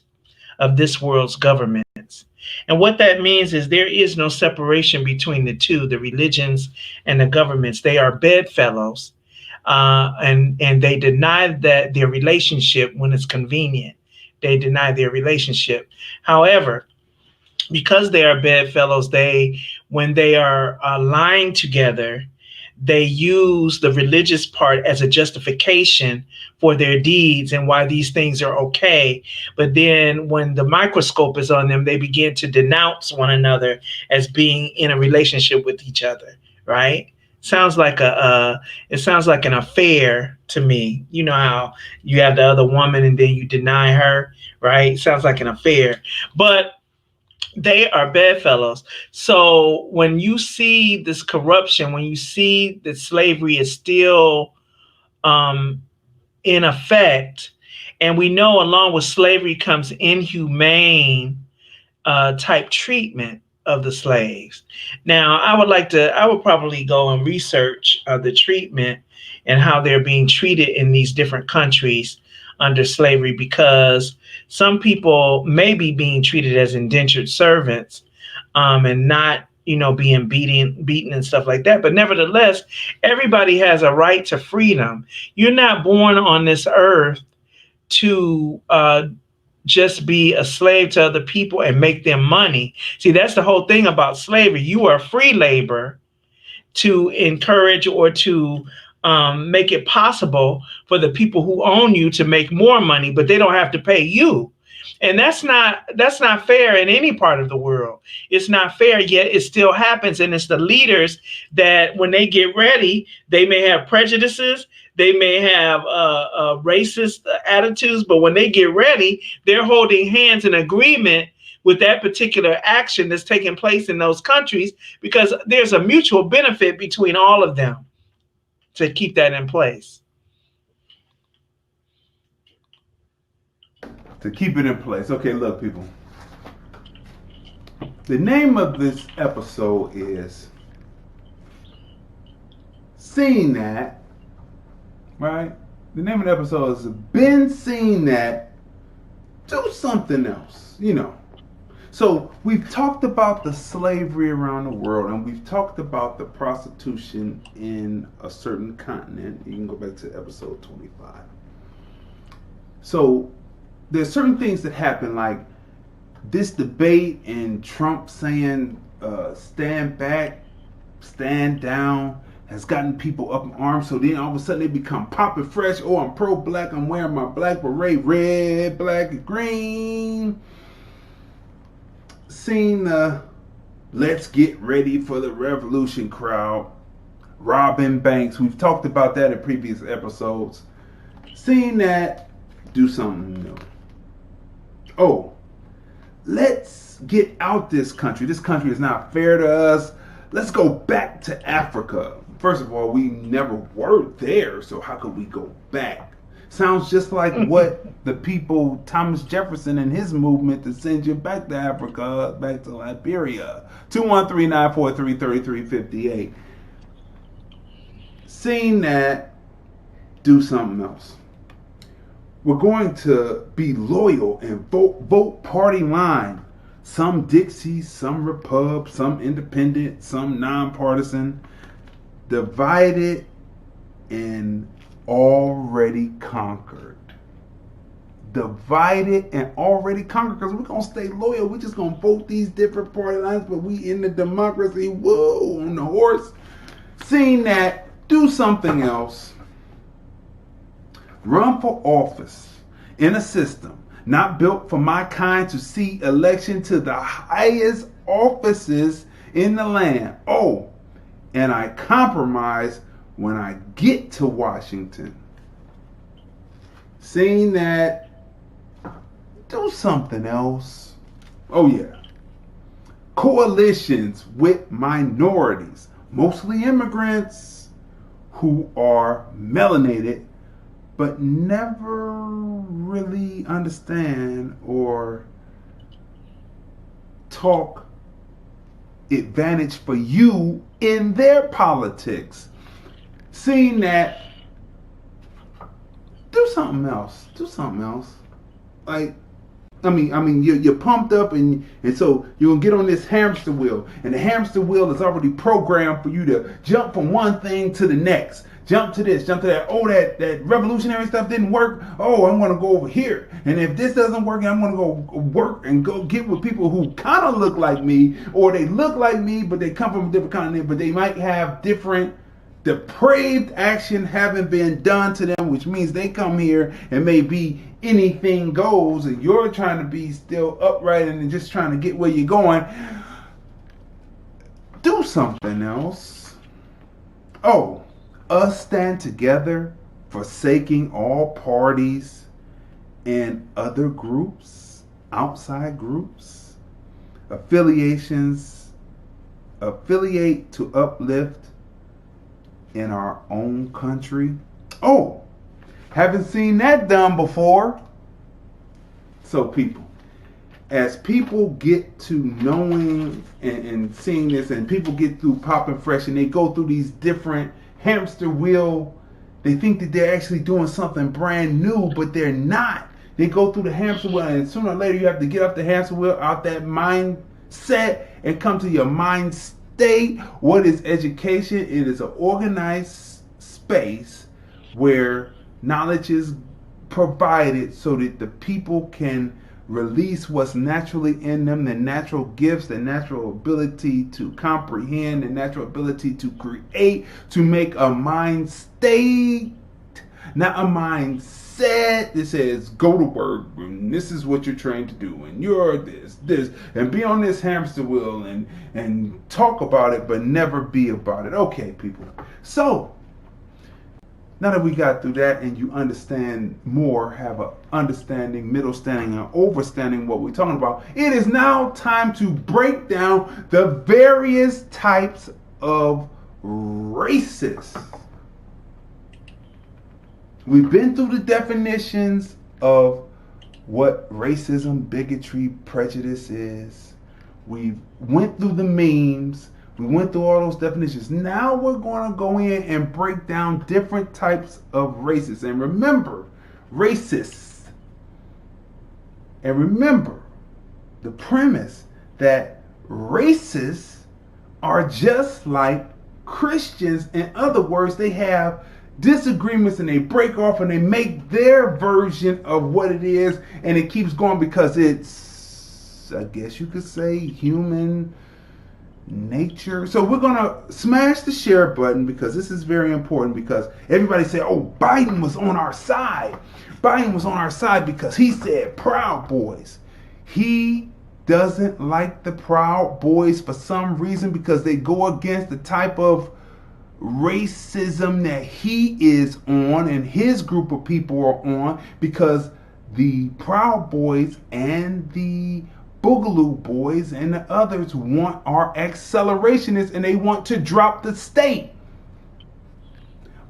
of this world's governments. And what that means is there is no separation between the two, the religions and the governments. They are bedfellows. And they deny that their relationship when it's convenient. They deny their relationship. However, because they are bedfellows, when they are lying together, they use the religious part as a justification for their deeds and why these things are okay. But then when the microscope is on them, they begin to denounce one another as being in a relationship with each other, right? Sounds like it sounds like an affair to me. You know how you have the other woman and then you deny her, right? Sounds like an affair, but they are bedfellows. So when you see this corruption, when you see that slavery is still in effect, and we know along with slavery comes inhumane type treatment of the slaves. Now, I would probably go and research the treatment and how they're being treated in these different countries under slavery, because some people may be being treated as indentured servants and not, being beaten and stuff like that. But nevertheless, everybody has a right to freedom. You're not born on this earth to just be a slave to other people and make them money. See, that's the whole thing about slavery. You are free labor to encourage or to make it possible for the people who own you to make more money, but they don't have to pay you. And that's not fair in any part of the world. It's not fair, yet it still happens. And it's the leaders that when they get ready, they may have prejudices, they may have racist attitudes, but when they get ready, they're holding hands in agreement with that particular action that's taking place in those countries, because there's a mutual benefit between all of them to keep that in place. To keep it in place. Okay, look, people. The name of this episode is Seen That, right? The name of the episode is Been Seen That, Do Something Else, So we've talked about the slavery around the world, and we've talked about the prostitution in a certain continent. You can go back to episode 25. So there's certain things that happen, like this debate and Trump saying stand back, stand down, has gotten people up in arms. So then all of a sudden they become popping fresh. Oh, I'm pro-black. I'm wearing my black beret, red, black, and green. Seen the let's get ready for the revolution crowd. Robbing banks. We've talked about that in previous episodes. Seen that. Do something new. Oh, let's get out this country. This country is not fair to us. Let's go back to Africa. First of all, we never were there, so how could we go back? Sounds just like what the people, Thomas Jefferson and his movement to send you back to Africa, back to Liberia. 213-943-3358. Seeing that, do something else. We're going to be loyal and vote party line. Some Dixie, some Repub, some independent, some nonpartisan. Divided and already conquered. Divided and already conquered, because we're going to stay loyal. We're just going to vote these different party lines, but we in the democracy. Whoa, on the horse. Seeing that, do something else. Run for office in a system not built for my kind to see election to the highest offices in the land. Oh, and I compromise when I get to Washington. Seeing that, do something else. Oh yeah. Coalitions with minorities, mostly immigrants who are melanated, but never really understand or talk advantage for you in their politics. Seeing that, do something else. Do something else. Like, I mean, you're pumped up, and so you're gonna get on this hamster wheel, and the hamster wheel is already programmed for you to jump from one thing to the next. Jump to this, jump to that. Oh, that revolutionary stuff didn't work. Oh, I'm gonna go over here. And if this doesn't work, I'm gonna go work and go get with people who kind of look like me, or they look like me, but they come from a different continent, but they might have different depraved action having been done to them, which means they come here and maybe anything goes, and you're trying to be still upright and just trying to get where you're going. Do something else. Oh, us stand together, forsaking all parties and other groups, outside groups, affiliations, affiliate to uplift in our own country. Oh, haven't seen that done before. So people, as people get to knowing and seeing this, and people get through Poppin' Fresh, and they go through these different hamster wheel, they think that they're actually doing something brand new, but they're not. They go through the hamster wheel, and sooner or later you have to get off the hamster wheel, out that mindset, and come to your mind state. What is education? It is an organized space where knowledge is provided so that the people can release what's naturally in them, their natural gifts, their natural ability to comprehend, their natural ability to create, to make a mind state, not a mindset that says go to work and this is what you're trained to do and you're this and be on this hamster wheel and talk about it but never be about it. Okay, people. So now that we got through that and you understand more, have an understanding, middle standing, and overstanding what we're talking about, it is now time to break down the various types of races. We've been through the definitions of what racism, bigotry, prejudice is. We went through the memes. We went through all those definitions. Now we're going to go in and break down different types of races. And remember, racists. And remember the premise that racists are just like Christians. In other words, they have disagreements and they break off and they make their version of what it is, and it keeps going because it's, I guess you could say, human nature. So we're going to smash the share button because this is very important, because everybody said, oh, Biden was on our side. Biden was on our side because he said Proud Boys. He doesn't like the Proud Boys for some reason, because they go against the type of racism that he is on and his group of people are on, because the Proud Boys and the Boogaloo Boys and the others are accelerationists, and they want to drop the state.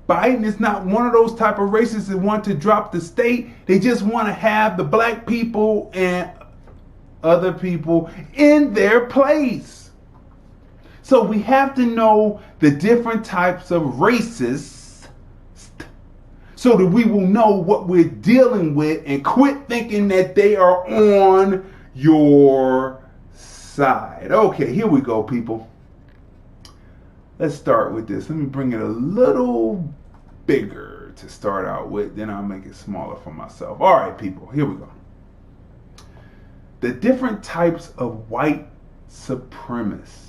Biden is not one of those type of racists that want to drop the state. They just want to have the black people and other people in their place. So we have to know the different types of racists so that we will know what we're dealing with and quit thinking that they are on your side. Okay, here we go, people. Let's start with this. Let me bring it a little bigger to start out with, then I'll make it smaller for myself. All right, people, here we go. The different types of white supremacists.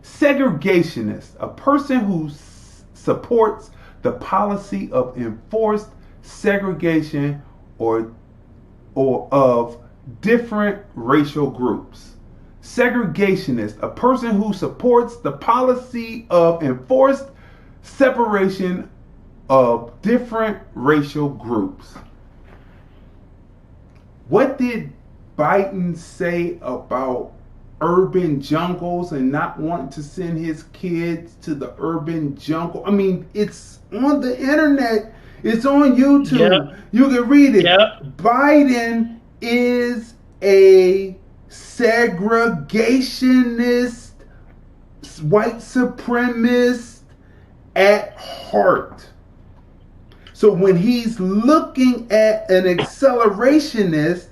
Segregationist, a person who supports the policy of enforced segregation or of different racial groups. Segregationist, a person who supports the policy of enforced separation of different racial groups. What did Biden say about urban jungles and not wanting to send his kids to the urban jungle? I mean, it's on the internet. It's on YouTube. Yep. You can read it. Yep. Biden is a segregationist, white supremacist at heart. So when he's looking at an accelerationist,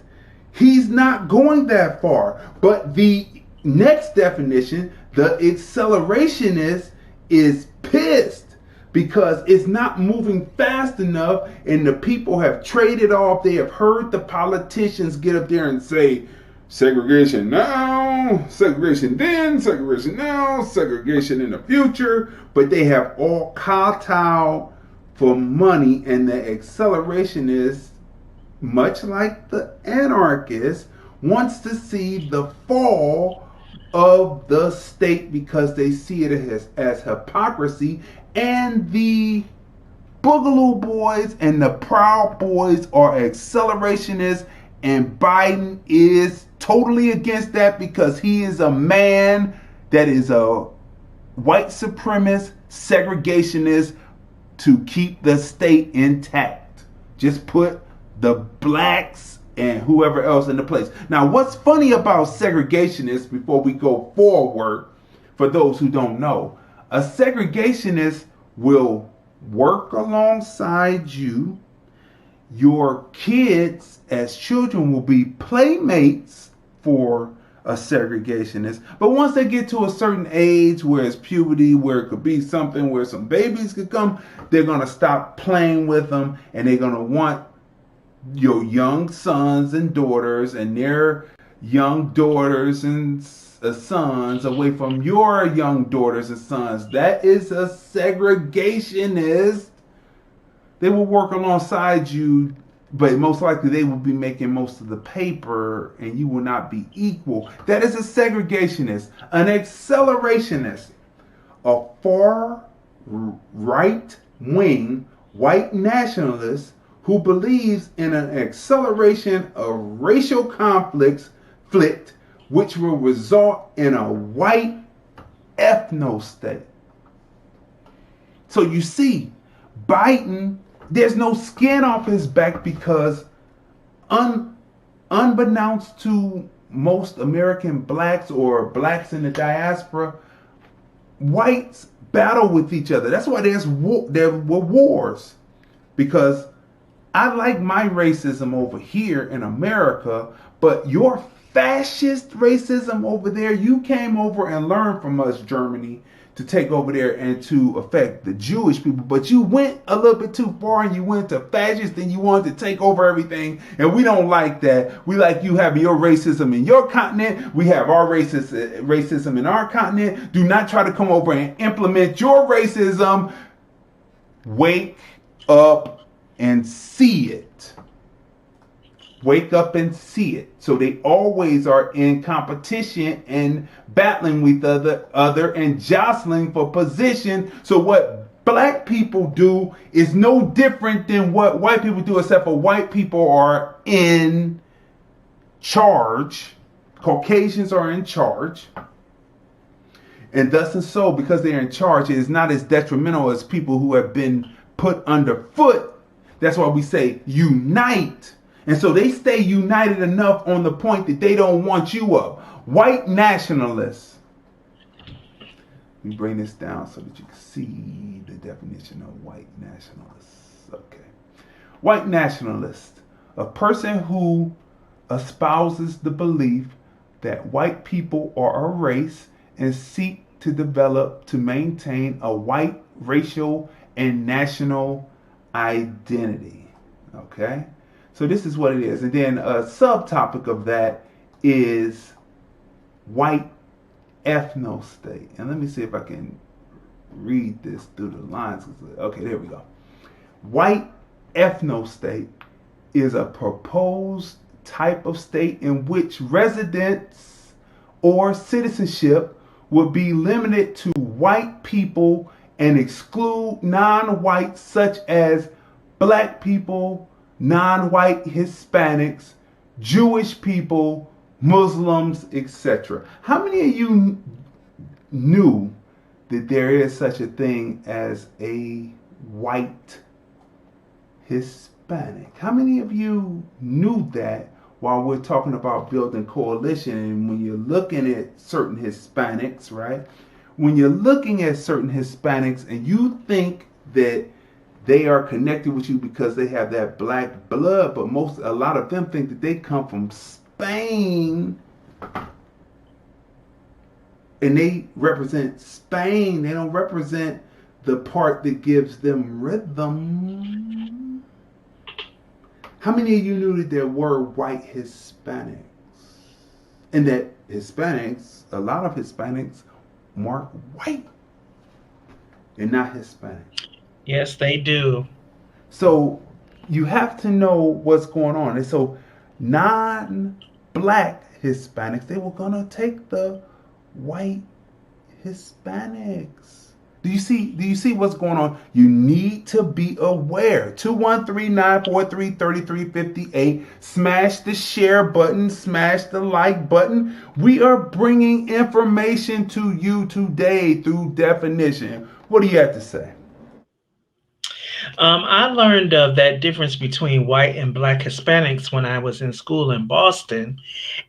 he's not going that far. But the next definition, the accelerationist, is pissed because it's not moving fast enough, and the people have traded off. They have heard the politicians get up there and say, segregation now, segregation then, segregation now, segregation in the future. But they have all kowtowed for money, and the accelerationist, much like the anarchist, wants to see the fall of the state because they see it as hypocrisy. And the Boogaloo Boys and the Proud Boys are accelerationists, and Biden is totally against that because he is a man that is a white supremacist, segregationist to keep the state intact. Just put the blacks and whoever else into place. Now, what's funny about segregationists, before we go forward, for those who don't know, a segregationist will work alongside you. Your kids as children will be playmates for a segregationist. But once they get to a certain age, where it's puberty, where it could be something where some babies could come, they're going to stop playing with them, and they're going to want your young sons and daughters and their young daughters and sons away from your young daughters and sons. That is a segregationist. They will work alongside you, but most likely they will be making most of the paper, and you will not be equal. That is a segregationist. An accelerationist, a far right wing white nationalist who believes in an acceleration of racial conflict, which will result in a white ethno-state. So you see, Biden, there's no skin off his back because unbeknownst to most American blacks or blacks in the diaspora, whites battle with each other. That's why there were wars. Because I like my racism over here in America, but your fascist racism over there, you came over and learned from us, Germany, to take over there and to affect the Jewish people. But you went a little bit too far, and you went to fascist, and you wanted to take over everything. And we don't like that. We like you having your racism in your continent. We have our racism in our continent. Do not try to come over and implement your racism. Wake up and see it. Wake up and see it. So they always are in competition and battling with other and jostling for position. So what black people do is no different than what white people do, except for white people are in charge. Caucasians are in charge. And thus and so, because they're in charge, it is not as detrimental as people who have been put underfoot. That's why we say unite. And so they stay united enough on the point that they don't want you up. White nationalists. Let me bring this down so that you can see the definition of white nationalists. Okay. White nationalist, a person who espouses the belief that white people are a race and seek to develop to maintain a white racial and national identity. Okay? So this is what it is. And then a subtopic of that is white ethno-state. And let me see if I can read this through the lines. Okay, there we go. White ethno-state is a proposed type of state in which residence or citizenship would be limited to white people and exclude non-whites such as black people, non-white Hispanics, Jewish people, Muslims, etc. How many of you knew that there is such a thing as a white Hispanic? How many of you knew that while we're talking about building coalition? And when you're looking at certain Hispanics, right? When you're looking at certain Hispanics and you think that they are connected with you because they have that black blood, but a lot of them think that they come from Spain and they represent Spain. They don't represent the part that gives them rhythm. How many of you knew that there were white Hispanics? And that Hispanics, a lot of Hispanics mark white and not Hispanic. Yes, they do. So you have to know what's going on. And so non-black Hispanics, they were going to take the white Hispanics. Do you see what's going on? You need to be aware. 213-943-3358. Smash the share button. Smash the like button. We are bringing information to you today through definition. What do you have to say? I learned of that difference between white and black Hispanics when I was in school in Boston.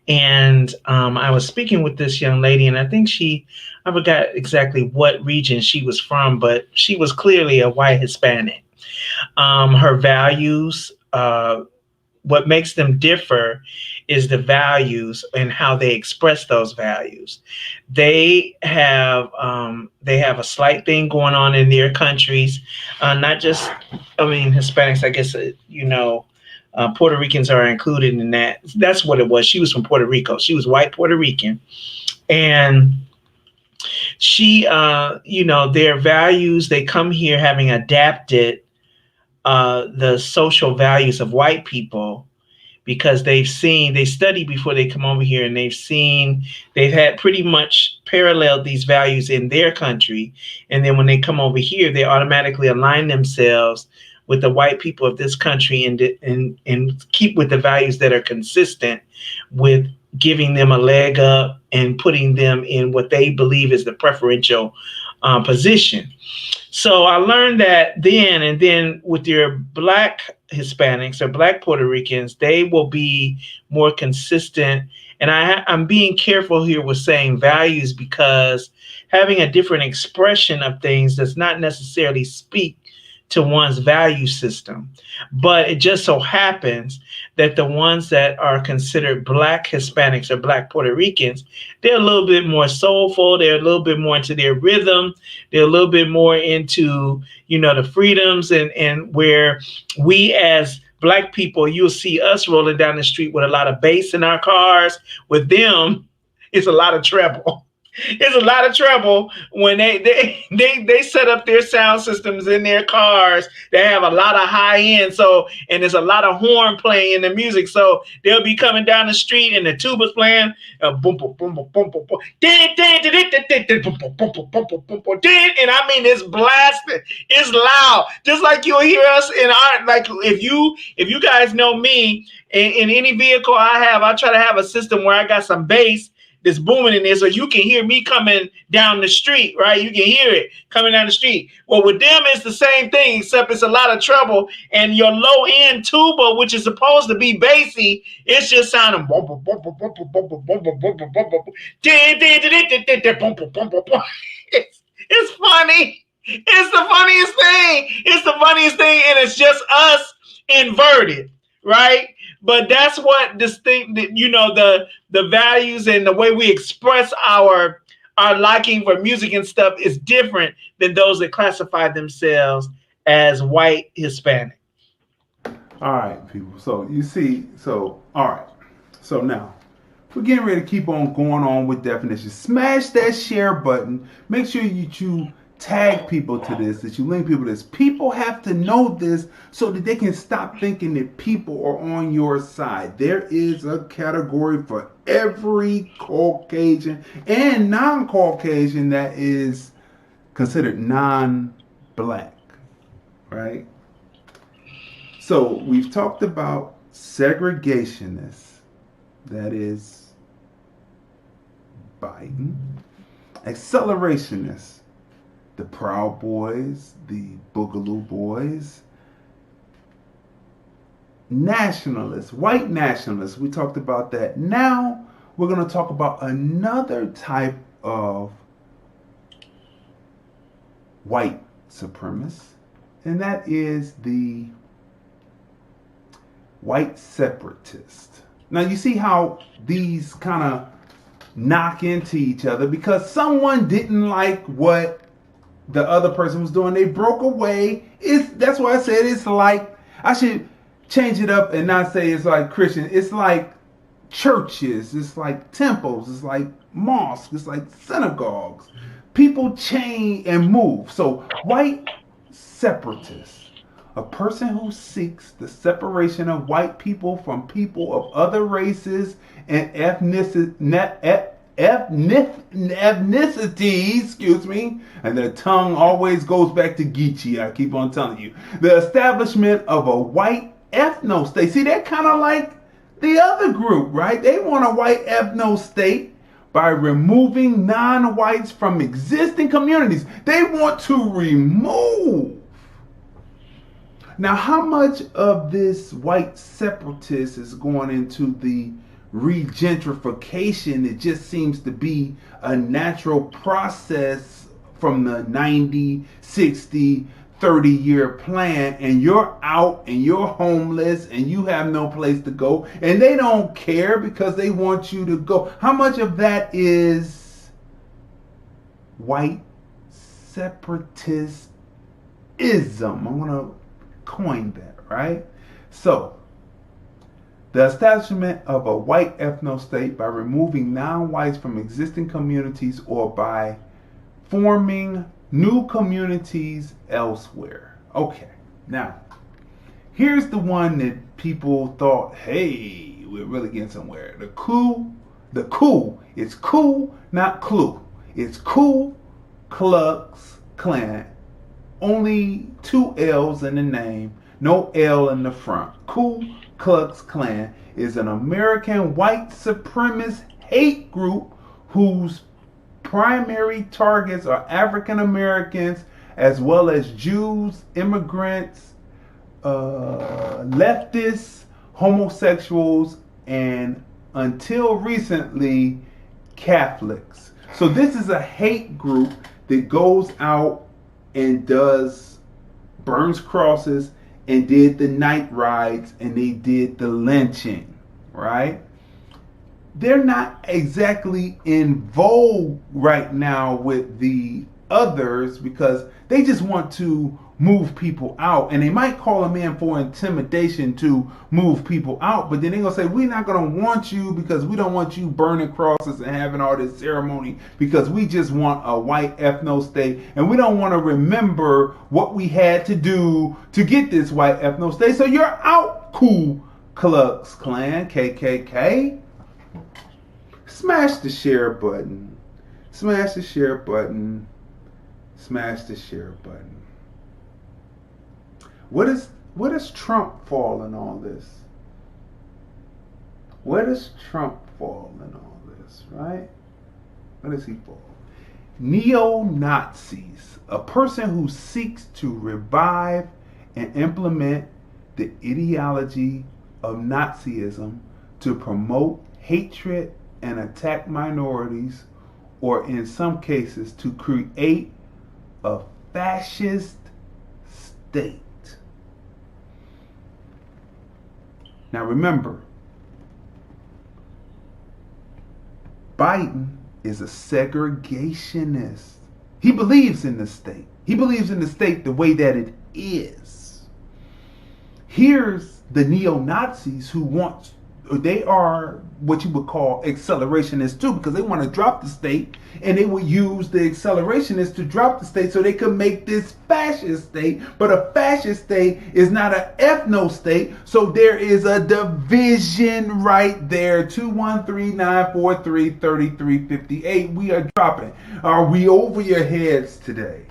And I was speaking with this young lady, and I think I forgot exactly what region she was from, but she was clearly a white Hispanic. Her values, what makes them differ is the values and how they express those values. They have a slight thing going on in their countries, not just, Hispanics, I guess, Puerto Ricans are included in that. That's what it was. She was from Puerto Rico. She was white Puerto Rican. And she, their values, they come here having adapted the social values of white people, because they study before they come over here, and they've had pretty much paralleled these values in their country. And then when they come over here, they automatically align themselves with the white people of this country and keep with the values that are consistent with giving them a leg up and putting them in what they believe is the preferential position. So I learned that then, and then with your black Hispanics or black Puerto Ricans, they will be more consistent. And I'm being careful here with saying values, because having a different expression of things does not necessarily speak to one's value system. But it just so happens that the ones that are considered Black Hispanics or Black Puerto Ricans, they're a little bit more soulful. They're a little bit more into their rhythm. They're a little bit more into, the freedoms, and where we as Black people, you'll see us rolling down the street with a lot of bass in our cars. With them, it's a lot of treble. It's a lot of trouble when they set up their sound systems in their cars. They have a lot of high end, and there's a lot of horn playing in the music. So they'll be coming down the street and the tuba's playing, boom, boom, boom, boom, boom, boom, boom, and I mean it's blasting, it's loud, just like you'll hear us in our, like if you guys know me, in any vehicle I have, I try to have a system where I got some bass that's booming in there, so you can hear me coming down the street, right? You can hear it coming down the street. Well, with them, it's the same thing, except it's a lot of trouble, and your low-end tuba, which is supposed to be bassy, it's just sounding it's funny. It's the funniest thing. It's the funniest thing, and it's just us inverted, right? But that's what this thing, the values and the way we express our liking for music and stuff is different than those that classify themselves as white Hispanic. All right, people. So you see, all right. So now we're getting ready to keep on going on with definitions. Smash that share button. Make sure you tag people to this, that you link people to this. People have to know this so that they can stop thinking that people are on your side. There is a category for every Caucasian and non-Caucasian that is considered non-Black, right? So we've talked about segregationists, that is Biden, accelerationists, the Proud Boys, the Boogaloo Boys, nationalists, white nationalists. We talked about that. Now we're going to talk about another type of white supremacist, and that is the white separatist. Now you see how these kind of knock into each other because someone didn't like what the other person was doing. They broke away. That's why I said it's like, I should change it up and not say it's like Christian. It's like churches. It's like temples. It's like mosques. It's like synagogues. People change and move. So white separatists, a person who seeks the separation of white people from people of other races and ethnicity, and the tongue always goes back to Geechee. I keep on telling you. The establishment of a white ethno-state. See, they're kind of like the other group, right? They want a white ethno-state by removing non-whites from existing communities. They want to remove. Now, how much of this white separatist is going into the regentrification? It just seems to be a natural process from the 90, 60, 30-year plan, and you're out and you're homeless and you have no place to go, and they don't care because they want you to go. How much of that is white separatism? I want to coin that, right? So the establishment of a white ethno-state by removing non-whites from existing communities or by forming new communities elsewhere. Okay, now, here's the one that people thought, hey, we're really getting somewhere. The coup, it's cool, not clue. It's Ku Klux Klan. Only 2 L's in the name, no L in the front. Ku Klux Klan is an American white supremacist hate group whose primary targets are African Americans as well as Jews, immigrants, leftists, homosexuals, and until recently, Catholics. So this is a hate group that goes out and does burns crosses and did the night rides and they did the lynching, right? They're not exactly in vogue right now with the others because they just want to move people out, and they might call them in for intimidation to move people out, but then they're gonna say we're not gonna want you because we don't want you burning crosses and having all this ceremony because we just want a white ethno state and we don't want to remember what we had to do to get this white ethno state. So you're out, Ku Klux Klan, KKK. Smash the share button. Smash the share button. Smash the share button. What does Trump fall in all this? Where does Trump fall in all this, right? Where does he fall? Neo-Nazis, a person who seeks to revive and implement the ideology of Nazism to promote hatred and attack minorities, or in some cases to create a fascist state. Now remember, Biden is a segregationist. He believes in the state. He believes in the state the way that it is. Here's the neo-Nazis who want, they are what you would call accelerationists too, because they want to drop the state, and they will use the accelerationists to drop the state so they can make this fascist state. But a fascist state is not an ethno state, so there is a division right there. 213-943-3358. We are dropping. Are we over your heads today?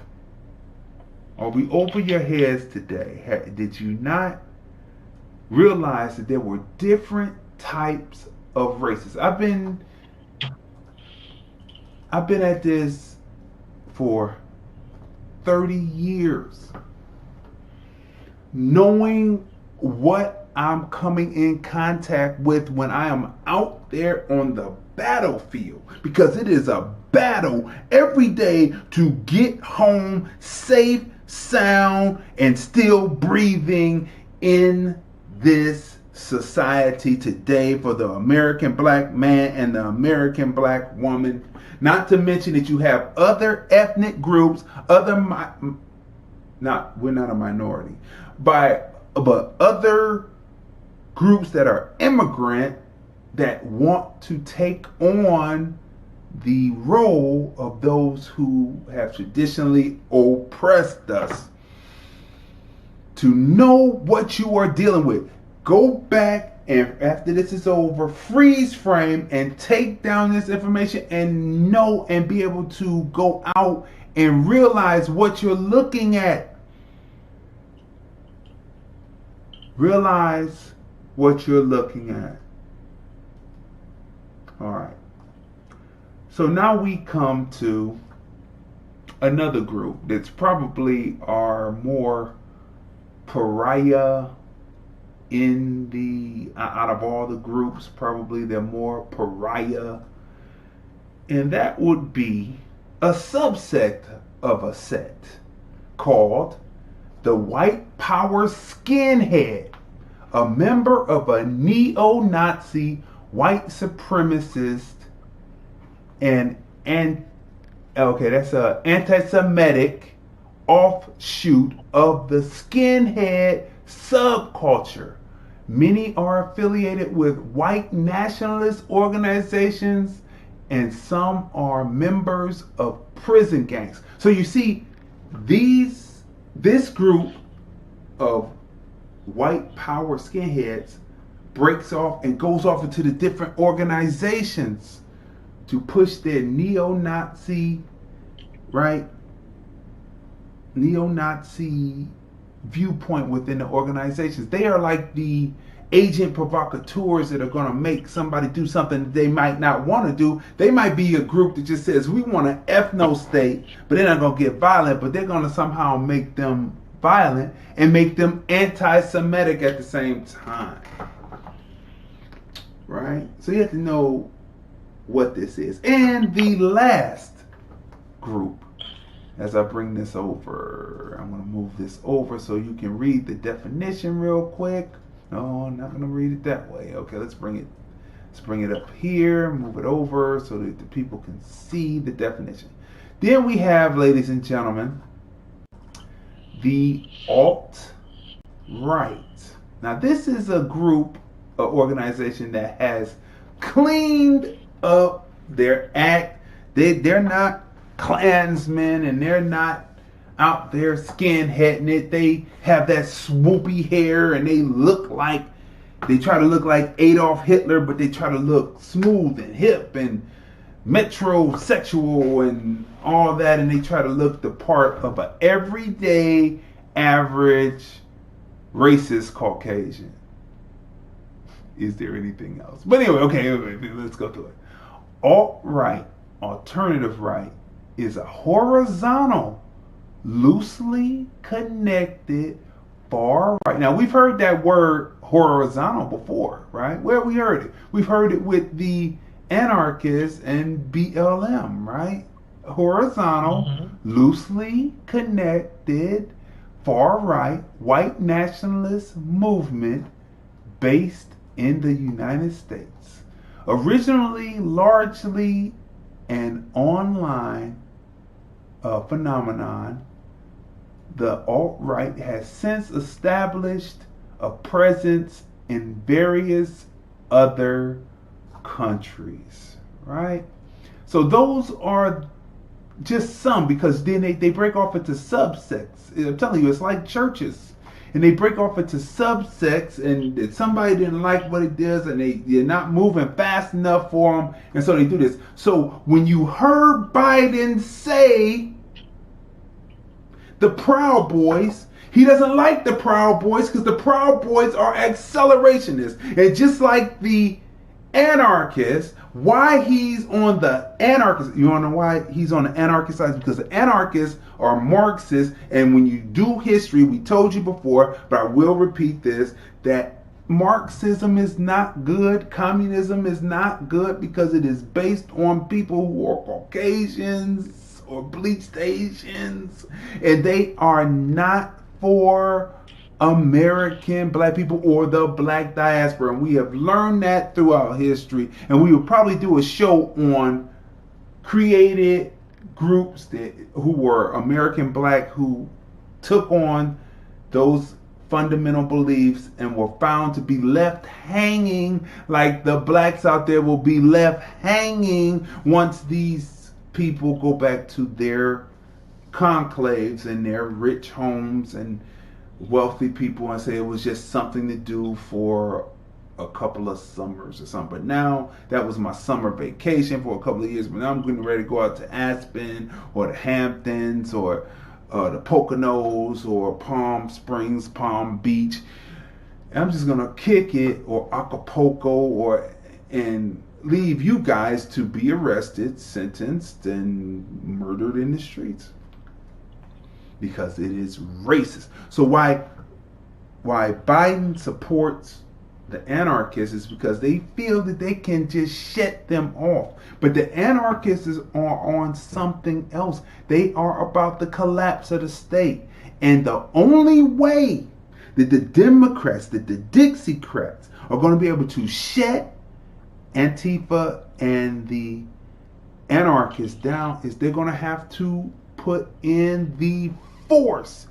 Are we over your heads today? Did you not realize that there were different types of races? I've been at this for 30 years, knowing what I'm coming in contact with when I am out there on the battlefield, because it is a battle every day to get home safe, sound, and still breathing in this society today for the American black man and the American black woman. Not to mention that you have other ethnic groups, we're not a minority, but other groups that are immigrant that want to take on the role of those who have traditionally oppressed us. To know what you are dealing with, go back and after this is over, freeze frame and take down this information and know and be able to go out and realize what you're looking at. Realize what you're looking at. All right. So now we come to another group that's probably our more pariah in the out of all the groups. Probably they're more pariah, and that would be a subsect of a sect called the white power skinhead, a member of a neo-Nazi white supremacist and that's a anti-Semitic offshoot of the skinhead subculture. Many are affiliated with white nationalist organizations, and some are members of prison gangs. So you see, this group of white power skinheads breaks off and goes off into the different organizations to push their neo-Nazi, right? Neo-Nazi viewpoint within the organizations. They are like the agent provocateurs that are going to make somebody do something that they might not want to do. They might be a group that just says, we want an ethno state, but they're not going to get violent, but they're going to somehow make them violent and make them anti-Semitic at the same time. Right? So you have to know what this is. And the last group as I bring this over. I'm going to move this over so you can read the definition real quick. No, I'm not going to read it that way. Okay, let's bring it up here, move it over so that the people can see the definition. Then we have, ladies and gentlemen, the alt-right. Now, this is a group, an organization that has cleaned up their act. They're not Klansmen, and they're not out there skinheading it. They have that swoopy hair, and they try to look like Adolf Hitler, but they try to look smooth and hip and metrosexual and all that, and they try to look the part of an everyday, average, racist Caucasian. Is there anything else? But anyway, okay, let's go through it. Alt-right, alternative right, is a horizontal, loosely connected far right. Now, we've heard that word horizontal before, right? Where we heard it? We've heard it with the anarchists and BLM, right? Horizontal, loosely connected, far right, white nationalist movement based in the United States. Originally largely an online phenomenon, the alt-right has since established a presence in various other countries, right? So those are just some, because then they break off into subsects. I'm telling you, it's like churches. And they break off into subsects, and somebody didn't like what it does, and they're not moving fast enough for them, and so they do this. So when you heard Biden say the Proud Boys, he doesn't like the Proud Boys because the Proud Boys are accelerationists. And just like the anarchists, why he's on the anarchist, you want to know why he's on the anarchist side? Because the anarchists are Marxists, and when you do history, we told you before, but I will repeat this, that Marxism is not good, communism is not good, because it is based on people who are Caucasians or bleached Asians, and they are not for American black people or the black diaspora. And we have learned that throughout history, and we will probably do a show on created groups who were American black, who took on those fundamental beliefs and were found to be left hanging, like the blacks out there will be left hanging once these people go back to their conclaves and their rich homes and wealthy people and say it was just something to do for a couple of summers or something. But now that was my summer vacation for a couple of years, but now I'm getting ready to go out to Aspen or the Hamptons or the Poconos or Palm Springs, Palm Beach. And I'm just gonna kick it, or Acapulco, and leave you guys to be arrested, sentenced, and murdered in the streets. Because it is racist. So why Biden supports the anarchists is because they feel that they can just shut them off. But the anarchists are on something else. They are about the collapse of the state. And the only way that the Democrats, that the Dixiecrats are going to be able to shut Antifa and the anarchists down is they're going to have to put in the force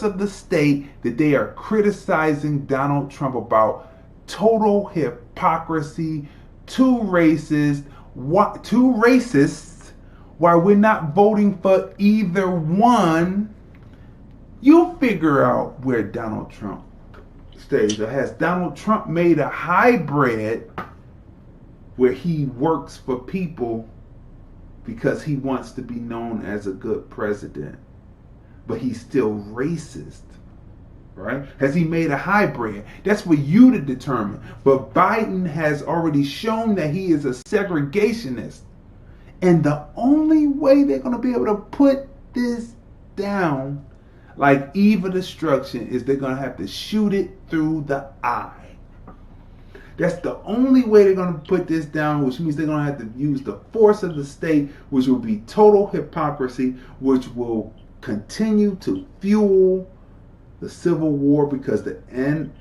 of the state that they are criticizing Donald Trump about. Total hypocrisy, too racist, why we're not voting for either one. You figure out where Donald Trump stays. Or has Donald Trump made a hybrid where he works for people because he wants to be known as a good president, but he's still racist, right? Has he made a hybrid? That's for you to determine. But Biden has already shown that he is a segregationist. And the only way they're going to be able to put this down, like eve of destruction, is they're going to have to shoot it through the eye. That's the only way they're going to put this down, which means they're going to have to use the force of the state, which will be total hypocrisy, which will continue to fuel the Civil War, because the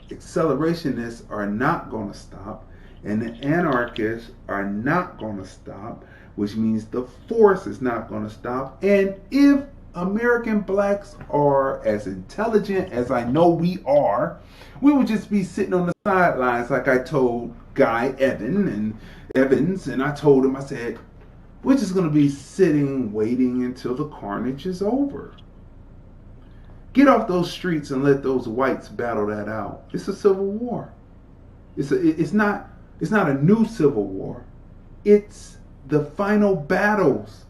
accelerationists are not going to stop and the anarchists are not going to stop, which means the force is not going to stop. And if American blacks are as intelligent as I know we are, we would just be sitting on the sidelines, like I told Guy Evans, and I told him, I said, we're just going to be sitting waiting until the carnage is over. Get off those streets and let those whites battle that out. It's a civil war. It's not a new civil war. It's the final battles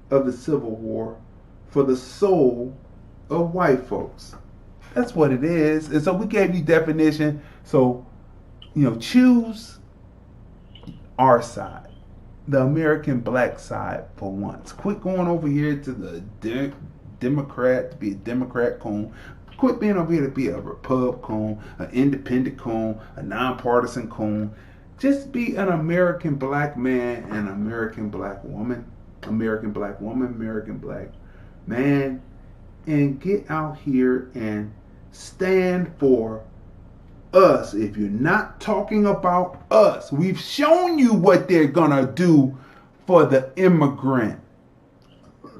of the Civil War for the soul of white folks. That's what it is. And so we gave you definition. So, choose our side, the American black side for once. Quit going over here to the Democrat, to be a Democrat coon. Quit being over here to be a Repub coon, an independent coon, a nonpartisan coon. Just be an American black man and American black woman, American black woman, American black man, and get out here and stand for us. If you're not talking about us, we've shown you what they're gonna do for the immigrant.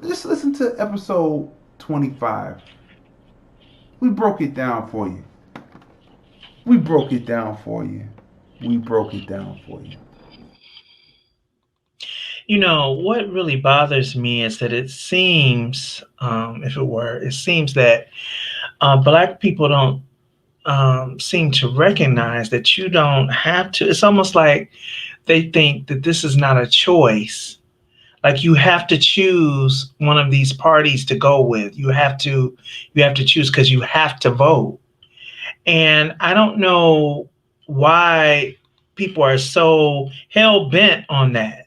Just listen to episode 25. We broke it down for you. We broke it down for you. What really bothers me is that it seems, it seems that black people don't seem to recognize that you don't have to. It's almost like they think that this is not a choice. Like you have to choose one of these parties to go with. You have to choose because you have to vote. And I don't know why people are so hell bent on that,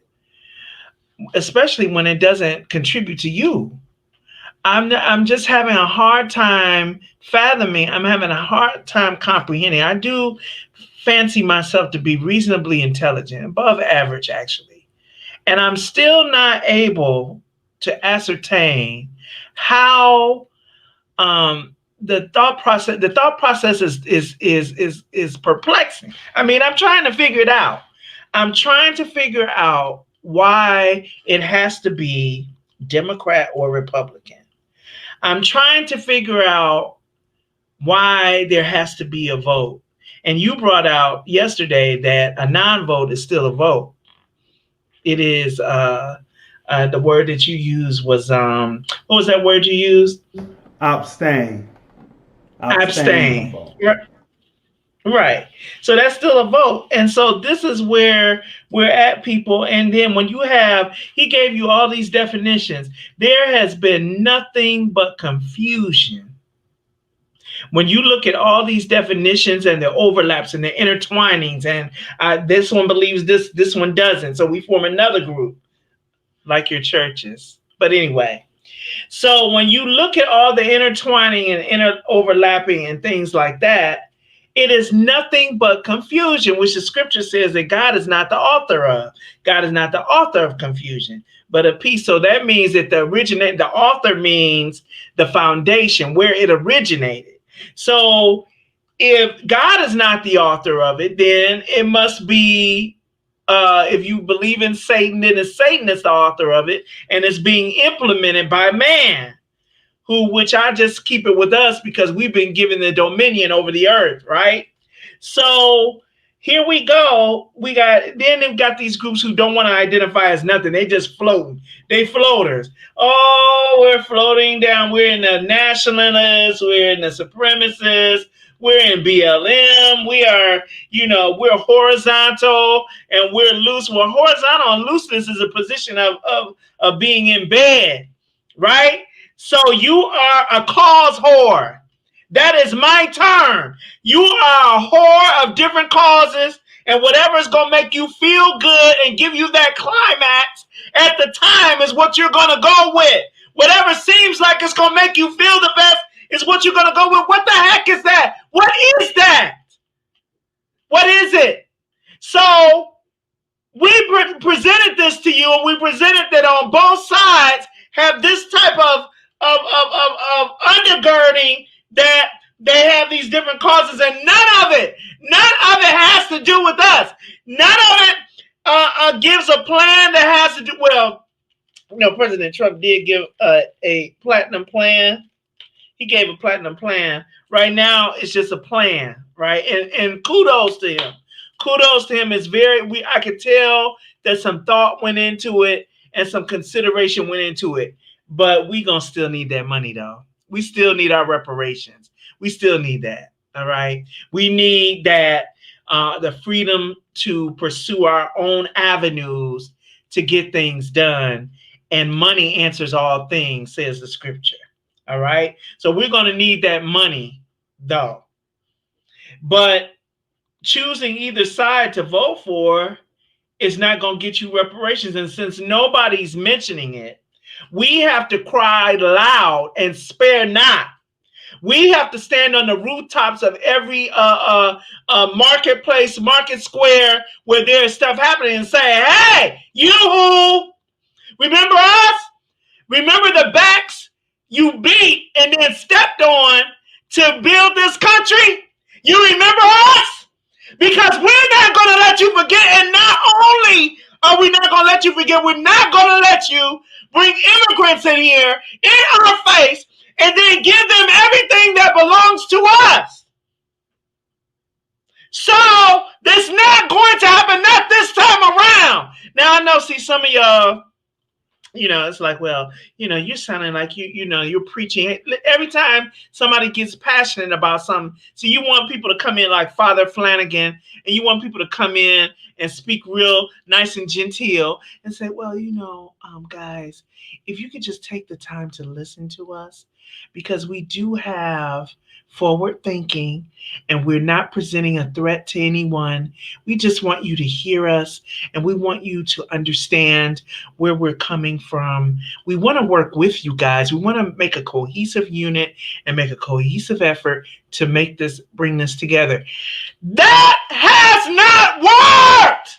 especially when it doesn't contribute to you. I'm just having a hard time fathoming. I'm having a hard time comprehending. I do fancy myself to be reasonably intelligent, above average actually. And I'm still not able to ascertain how the thought process is perplexing. I mean, I'm trying to figure it out. I'm trying to figure out why it has to be Democrat or Republican. I'm trying to figure out why there has to be a vote. And you brought out yesterday that a non-vote is still a vote. It is the word that you used was what was that word you used? Abstain. Right. So that's still a vote. And so this is where we're at, people. And then when he gave you all these definitions, there has been nothing but confusion. When you look at all these definitions and the overlaps and the intertwinings, and this one believes this one doesn't. So we form another group like your churches. But anyway. So when you look at all the intertwining and overlapping and things like that, it is nothing but confusion, which the scripture says that God is not the author of. God is not the author of confusion, but of peace. So that means that the author means the foundation, where it originated. So if God is not the author of it, then it must be, if you believe in Satan, then Satan is the author of it, and it's being implemented by man, which I just keep it with us because we've been given the dominion over the earth, right? So here we go. Then they've got these groups who don't want to identify as nothing. They just floating. They floaters. Oh, we're floating down. We're in the nationalists. We're in the supremacists. We're in BLM. We are, we're horizontal and we're loose. Well, horizontal and looseness is a position of being in bed, right? So you are a cause whore. That is my term. You are a whore of different causes, and whatever is going to make you feel good and give you that climax at the time is what you're going to go with. Whatever seems like it's going to make you feel the best is what you're going to go with. What the heck is that? What is that? What is it? So we presented this to you, and we presented that on both sides have this type of undergirding that they have these different causes, and none of it has to do with us. None of it gives a plan that has to do, well, you know, President Trump did give a platinum plan. He gave a platinum plan. Right now, it's just a plan, right? And kudos to him. Kudos to him. It's very, I could tell that some thought went into it and some consideration went into it. But we gonna still need that money, though. We still need our reparations. We still need that, all right? We need that, the freedom to pursue our own avenues to get things done. And money answers all things, says the scripture, all right? So we're gonna need that money, though. But choosing either side to vote for is not going to get you reparations. And since nobody's mentioning it, we have to cry loud and spare not. We have to stand on the rooftops of every marketplace, market square where there's stuff happening and say, hey, you remember us? Remember the backs you beat and then stepped on to build this country? You remember us? Because we're not going to let you forget. And not only are we not going to let you forget, we're not going to let you bring immigrants in here in our face and then give them everything that belongs to us. So that's not going to happen, not this time around. Now, I know, see, some of y'all, you know, it's like, well, you know, you're sounding like you're preaching. Every time somebody gets passionate about something, so you want people to come in like Father Flanagan, and you want people to come in and speak real nice and genteel and say, well, you know, guys, if you could just take the time to listen to us, because we do have forward thinking and we're not presenting a threat to anyone. We just want you to hear us, and we want you to understand where we're coming from. We want to work with you guys. We want to make a cohesive unit and make a cohesive effort to bring this together. That has not worked.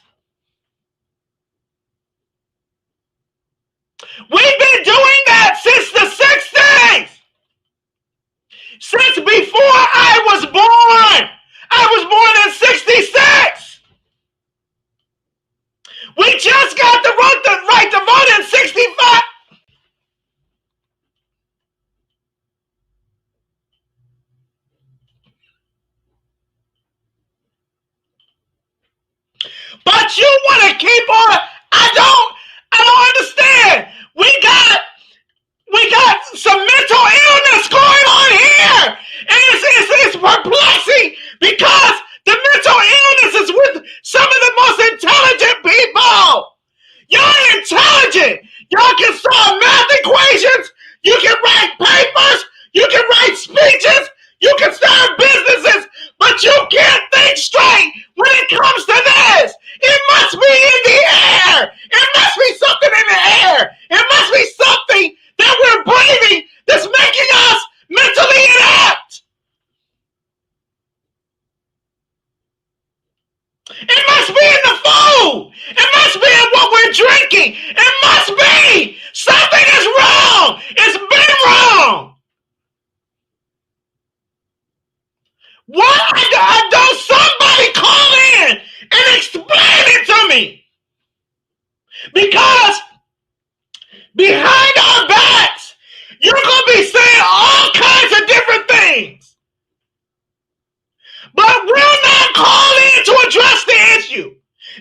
We've been doing that since the 60s. Since before I was born. I was born in 66. We just got the right to vote in 65. But you want to keep on. I don't understand. We got some mental illness going on here. And it's perplexing because the mental illness is with some of the most intelligent people. Y'all intelligent. Y'all can solve math equations. You can write papers. You can write speeches. You can start businesses. But you can't think straight when it comes to this. It must be in the air. It must be something in the air. It must be something that we're breathing that's making us mentally inept. It must be in the food. It must be in what we're drinking. It must be. Something is wrong. It's been wrong. Why don't somebody call in and explain it to me? Because behind our backs, you're going to be saying all kinds of different things. But we're not calling to address the issue.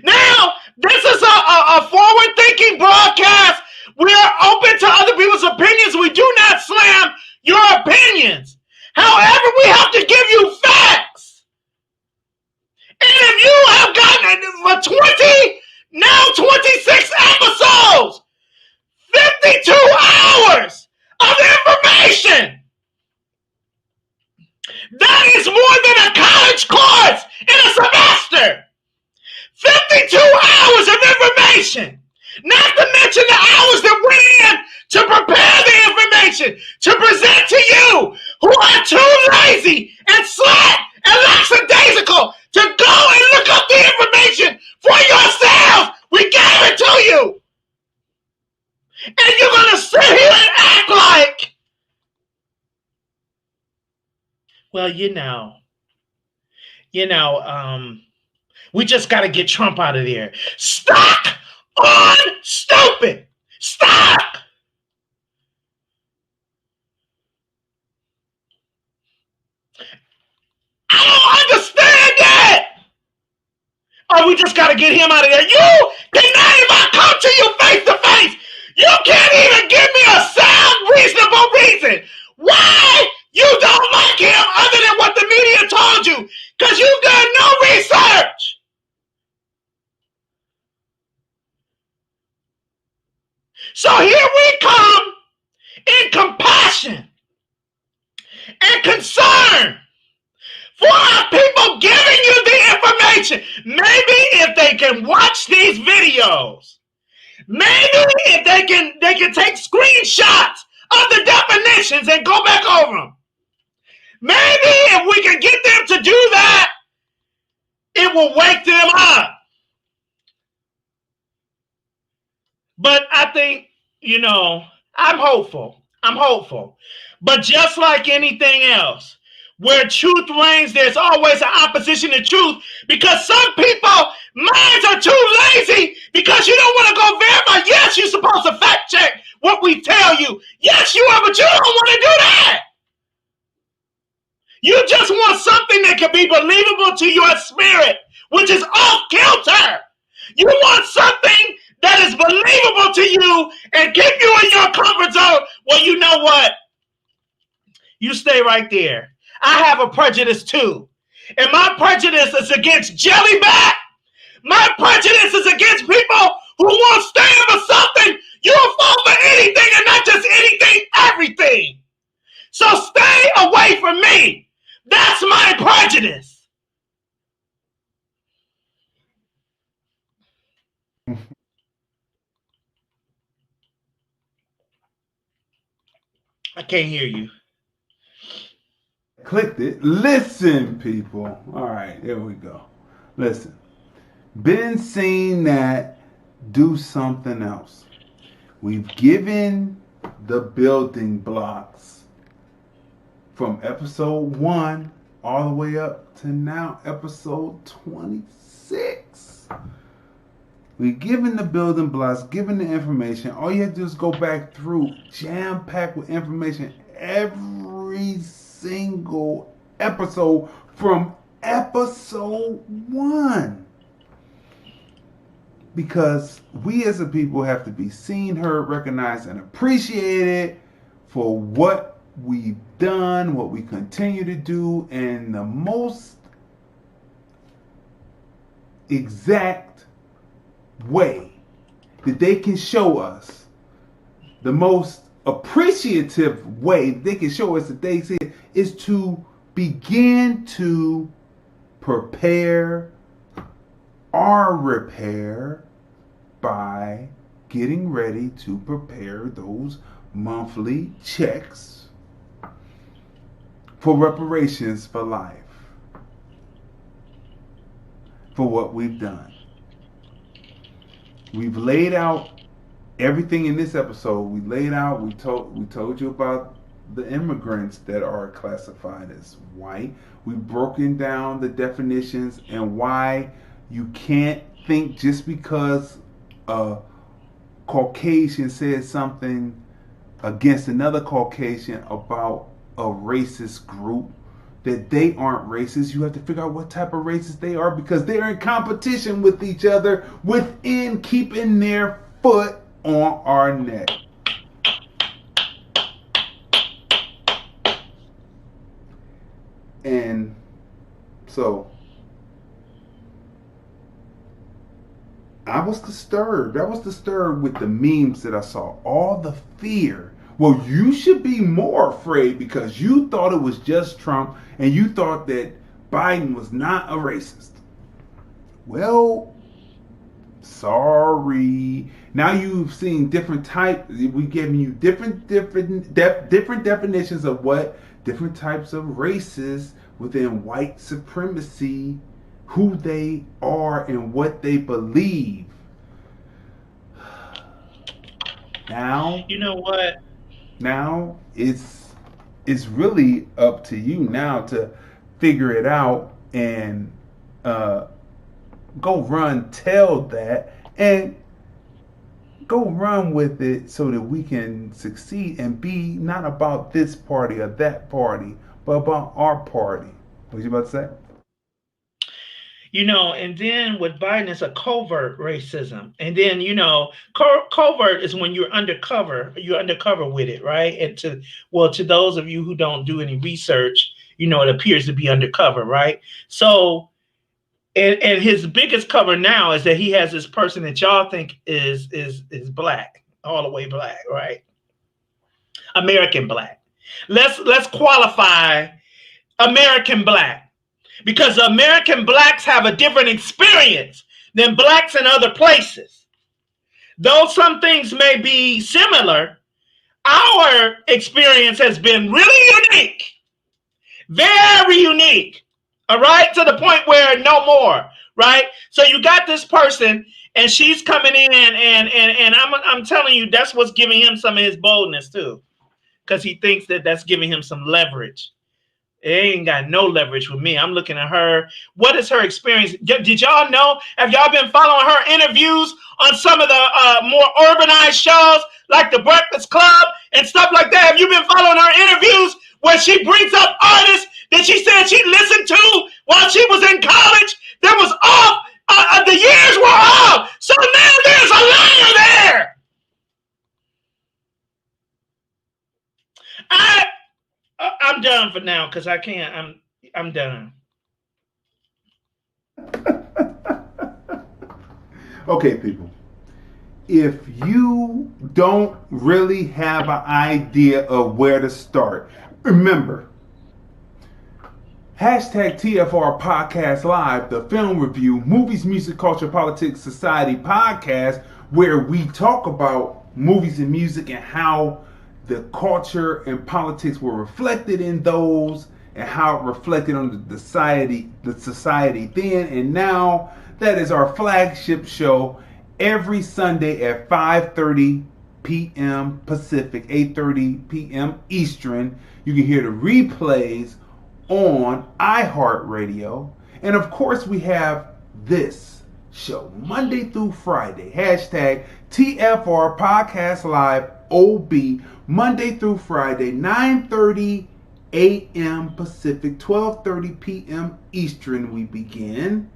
Now, this is a forward-thinking broadcast. We're open to other people's opinions. We do not slam your opinions. However, we have to give you facts. And if you have gotten for 26 episodes, 52 hours of information, that is more than a college course in a semester. 52 hours of information. Not to mention the hours that went in to prepare the information to present to you who are too lazy and slack and lackadaisical to go and look up the information for yourselves. We gave it to you. And you're going to sit here and act like, well, we just got to get Trump out of there. Stop on stupid. Stop. I don't understand that. Oh, we just got to get him out of there. You cannot even come to you face to face. You can't even give me a sound, reasonable reason why you don't like him other than what the media told you, because you've done no research. So here we come in compassion and concern for our people, giving you the information. Maybe if they can watch these videos, maybe if they can take screenshots of the definitions and go back over them. Maybe if we can get them to do that, it will wake them up. But I think, I'm hopeful. But just like anything else, where truth reigns, there's always an opposition to truth, because some people, minds are too lazy because you don't want to go verify. Yes, you're supposed to fact check what we tell you. Yes, you are, but you don't want to do that. You just want something that can be believable to your spirit, which is off kilter. You want something that is believable to you and keep you in your comfort zone. Well, you know what? You stay right there. I have a prejudice too. And my prejudice is against jellyback. My prejudice is against people who won't stand for something. You'll fall for anything, and not just anything, everything. So stay away from me. That's my prejudice. I can't hear you. Clicked it. Listen, people. All right, here we go. Listen. Been seen that, do something else. We've given the building blocks from episode 1 all the way up to now, episode 26. We've given the building blocks, given the information. All you have to do is go back through, jam-packed with information, every single episode from episode 1. Because we as a people have to be seen, heard, recognized, and appreciated for what we've done, what we continue to do, and the most exact way that they can show us, the most appreciative way they can show us that they see it, is to begin to prepare our repair by getting ready to prepare those monthly checks for reparations for life, for what we've done. We've laid out everything in this episode. We told you about the immigrants that are classified as white. We've broken down the definitions and why you can't think just because a Caucasian says something against another Caucasian about a racist group that they aren't racist. You have to figure out what type of racist they are, because they're in competition with each other within keeping their foot on our neck. And so I was disturbed. I was disturbed with the memes that I saw. All the fear. Well, you should be more afraid because you thought it was just Trump and you thought that Biden was not a racist. Well, sorry. Now you've seen different types. We've given you different definitions of what different types of races within white supremacy who they are and what they believe. Now, you know what? Now it's really up to you now to figure it out and go tell that, and go run with it so that we can succeed and be not about this party or that party, but about our party. What was you about to say? You know, and then with Biden, it's a covert racism. And then, you know, covert is when you're undercover with it, right? And to those of you who don't do any research, you know, it appears to be undercover, right? So, and his biggest cover now is that he has this person that y'all think is black, all the way black, right? American black. Let's qualify American black. Because American blacks have a different experience than blacks in other places. Though some things may be similar, our experience has been really unique. Very unique. All right? To the point where no more. Right? So you got this person and she's coming in and I'm telling you, that's what's giving him some of his boldness too. Because he thinks that that's giving him some leverage. It ain't got no leverage with me. I'm looking at her. What is her experience? Did y'all know? Have y'all been following her interviews on some of the more urbanized shows like The Breakfast Club and stuff like that? Have you been following her interviews where she brings up artists that she said she listened to while she was in college that was off? The years were off. So now there's a liar there. I'm done for now because I can't. I'm done. Okay, people. If you don't really have an idea of where to start, remember, hashtag TFR Podcast Live, the film review, movies, music, culture, politics, society podcast, where we talk about movies and music and how the culture and politics were reflected in those and how it reflected on the society then and now. That is our flagship show every Sunday at 5:30 p.m. Pacific, 8:30 p.m. Eastern. You can hear the replays on iHeartRadio. And of course, we have this show Monday through Friday. Hashtag TFR Podcast Live OB. Monday through Friday, 9:30 a.m. Pacific, 12:30 p.m. Eastern we begin,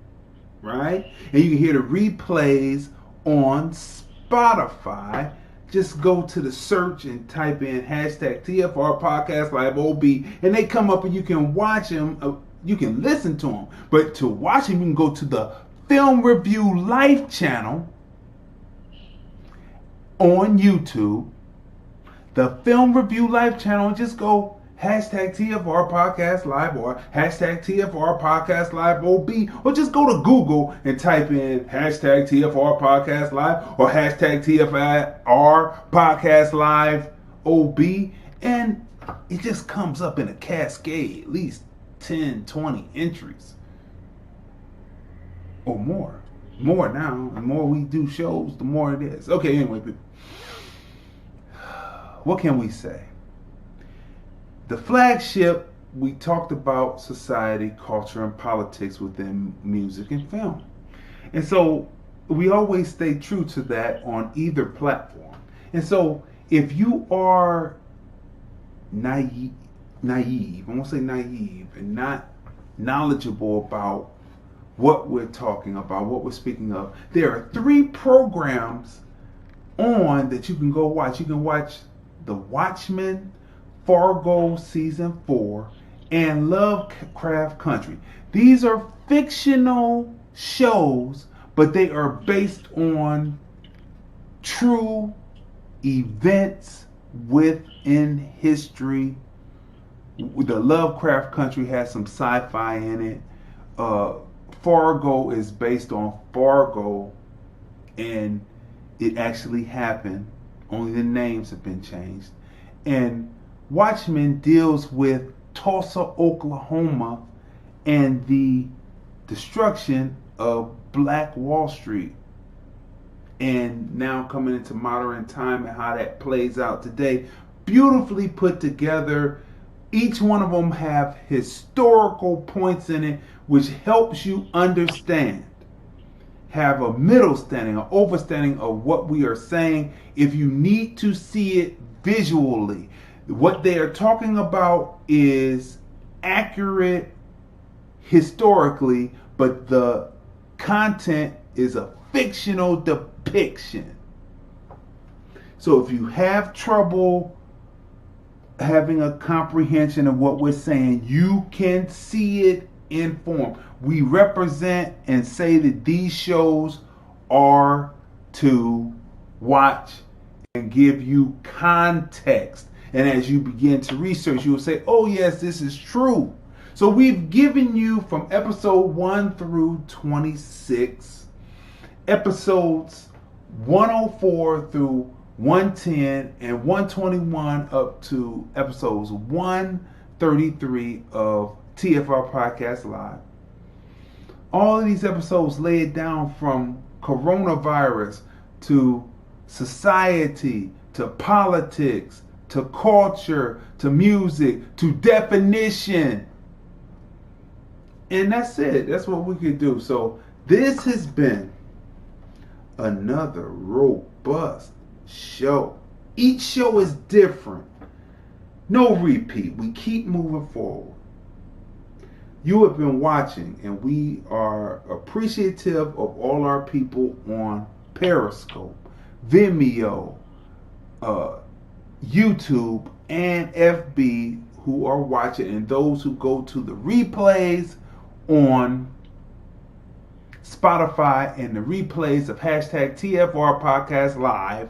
right? And you can hear the replays on Spotify. Just go to the search and type in hashtag TFR Podcast Live OB, and they come up and you can watch them, you can listen to them. But to watch them, you can go to the Film Review Life channel on YouTube. The Film Review Live channel, and just go hashtag TFR Podcast Live or hashtag TFR Podcast Live OB, or just go to Google and type in hashtag TFR Podcast Live or hashtag TFR Podcast Live OB, and it just comes up in a cascade, at least 10, 20 entries or more. More now. The more we do shows, the more it is. Okay, anyway, people. What can we say? The flagship, we talked about society, culture, and politics within music and film. And so we always stay true to that on either platform. And so if you are naive, I won't say naive, and not knowledgeable about what we're talking about, what we're speaking of, there are 3 programs on that you can go watch. You can watch The Watchmen, Fargo Season 4, and Lovecraft Country. These are fictional shows, but they are based on true events within history. The Lovecraft Country has some sci-fi in it. Fargo is based on Fargo, and it actually happened. Only the names have been changed. And Watchmen deals with Tulsa, Oklahoma, and the destruction of Black Wall Street. And now coming into modern time and how that plays out today. Beautifully put together. Each one of them have historical points in it, which helps you understand. Have a middle standing, an overstanding of what we are saying. If you need to see it visually, what they are talking about is accurate historically, but the content is a fictional depiction. So if you have trouble having a comprehension of what we're saying, you can see it in form. We represent and say that these shows are to watch and give you context. And as you begin to research, you will say, oh yes, this is true. So we've given you from episode 1 through 26, episodes 104 through 110 and 121 up to episodes 133 of TFR Podcast Live. All of these episodes lay it down from coronavirus to society to politics to culture to music to definition. And that's it. That's what we could do. So this has been another robust show. Each show is different. No repeat. We keep moving forward. You have been watching, and we are appreciative of all our people on Periscope, Vimeo, YouTube, and FB who are watching, and those who go to the replays on Spotify and the replays of hashtag TFR Podcast Live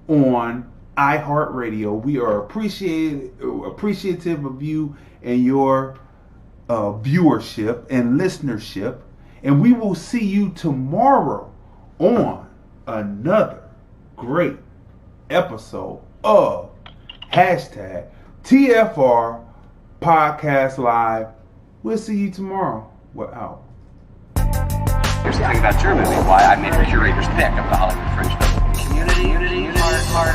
on iHeartRadio. We are appreciative of you and your viewership and listenership. And we will see you tomorrow on another great episode of hashtag TFR Podcast Live. We'll see you tomorrow. We're out. Here's the thing about your movie, why I made the curator's pick of the Hollywood Fringe Festival. Community, heart,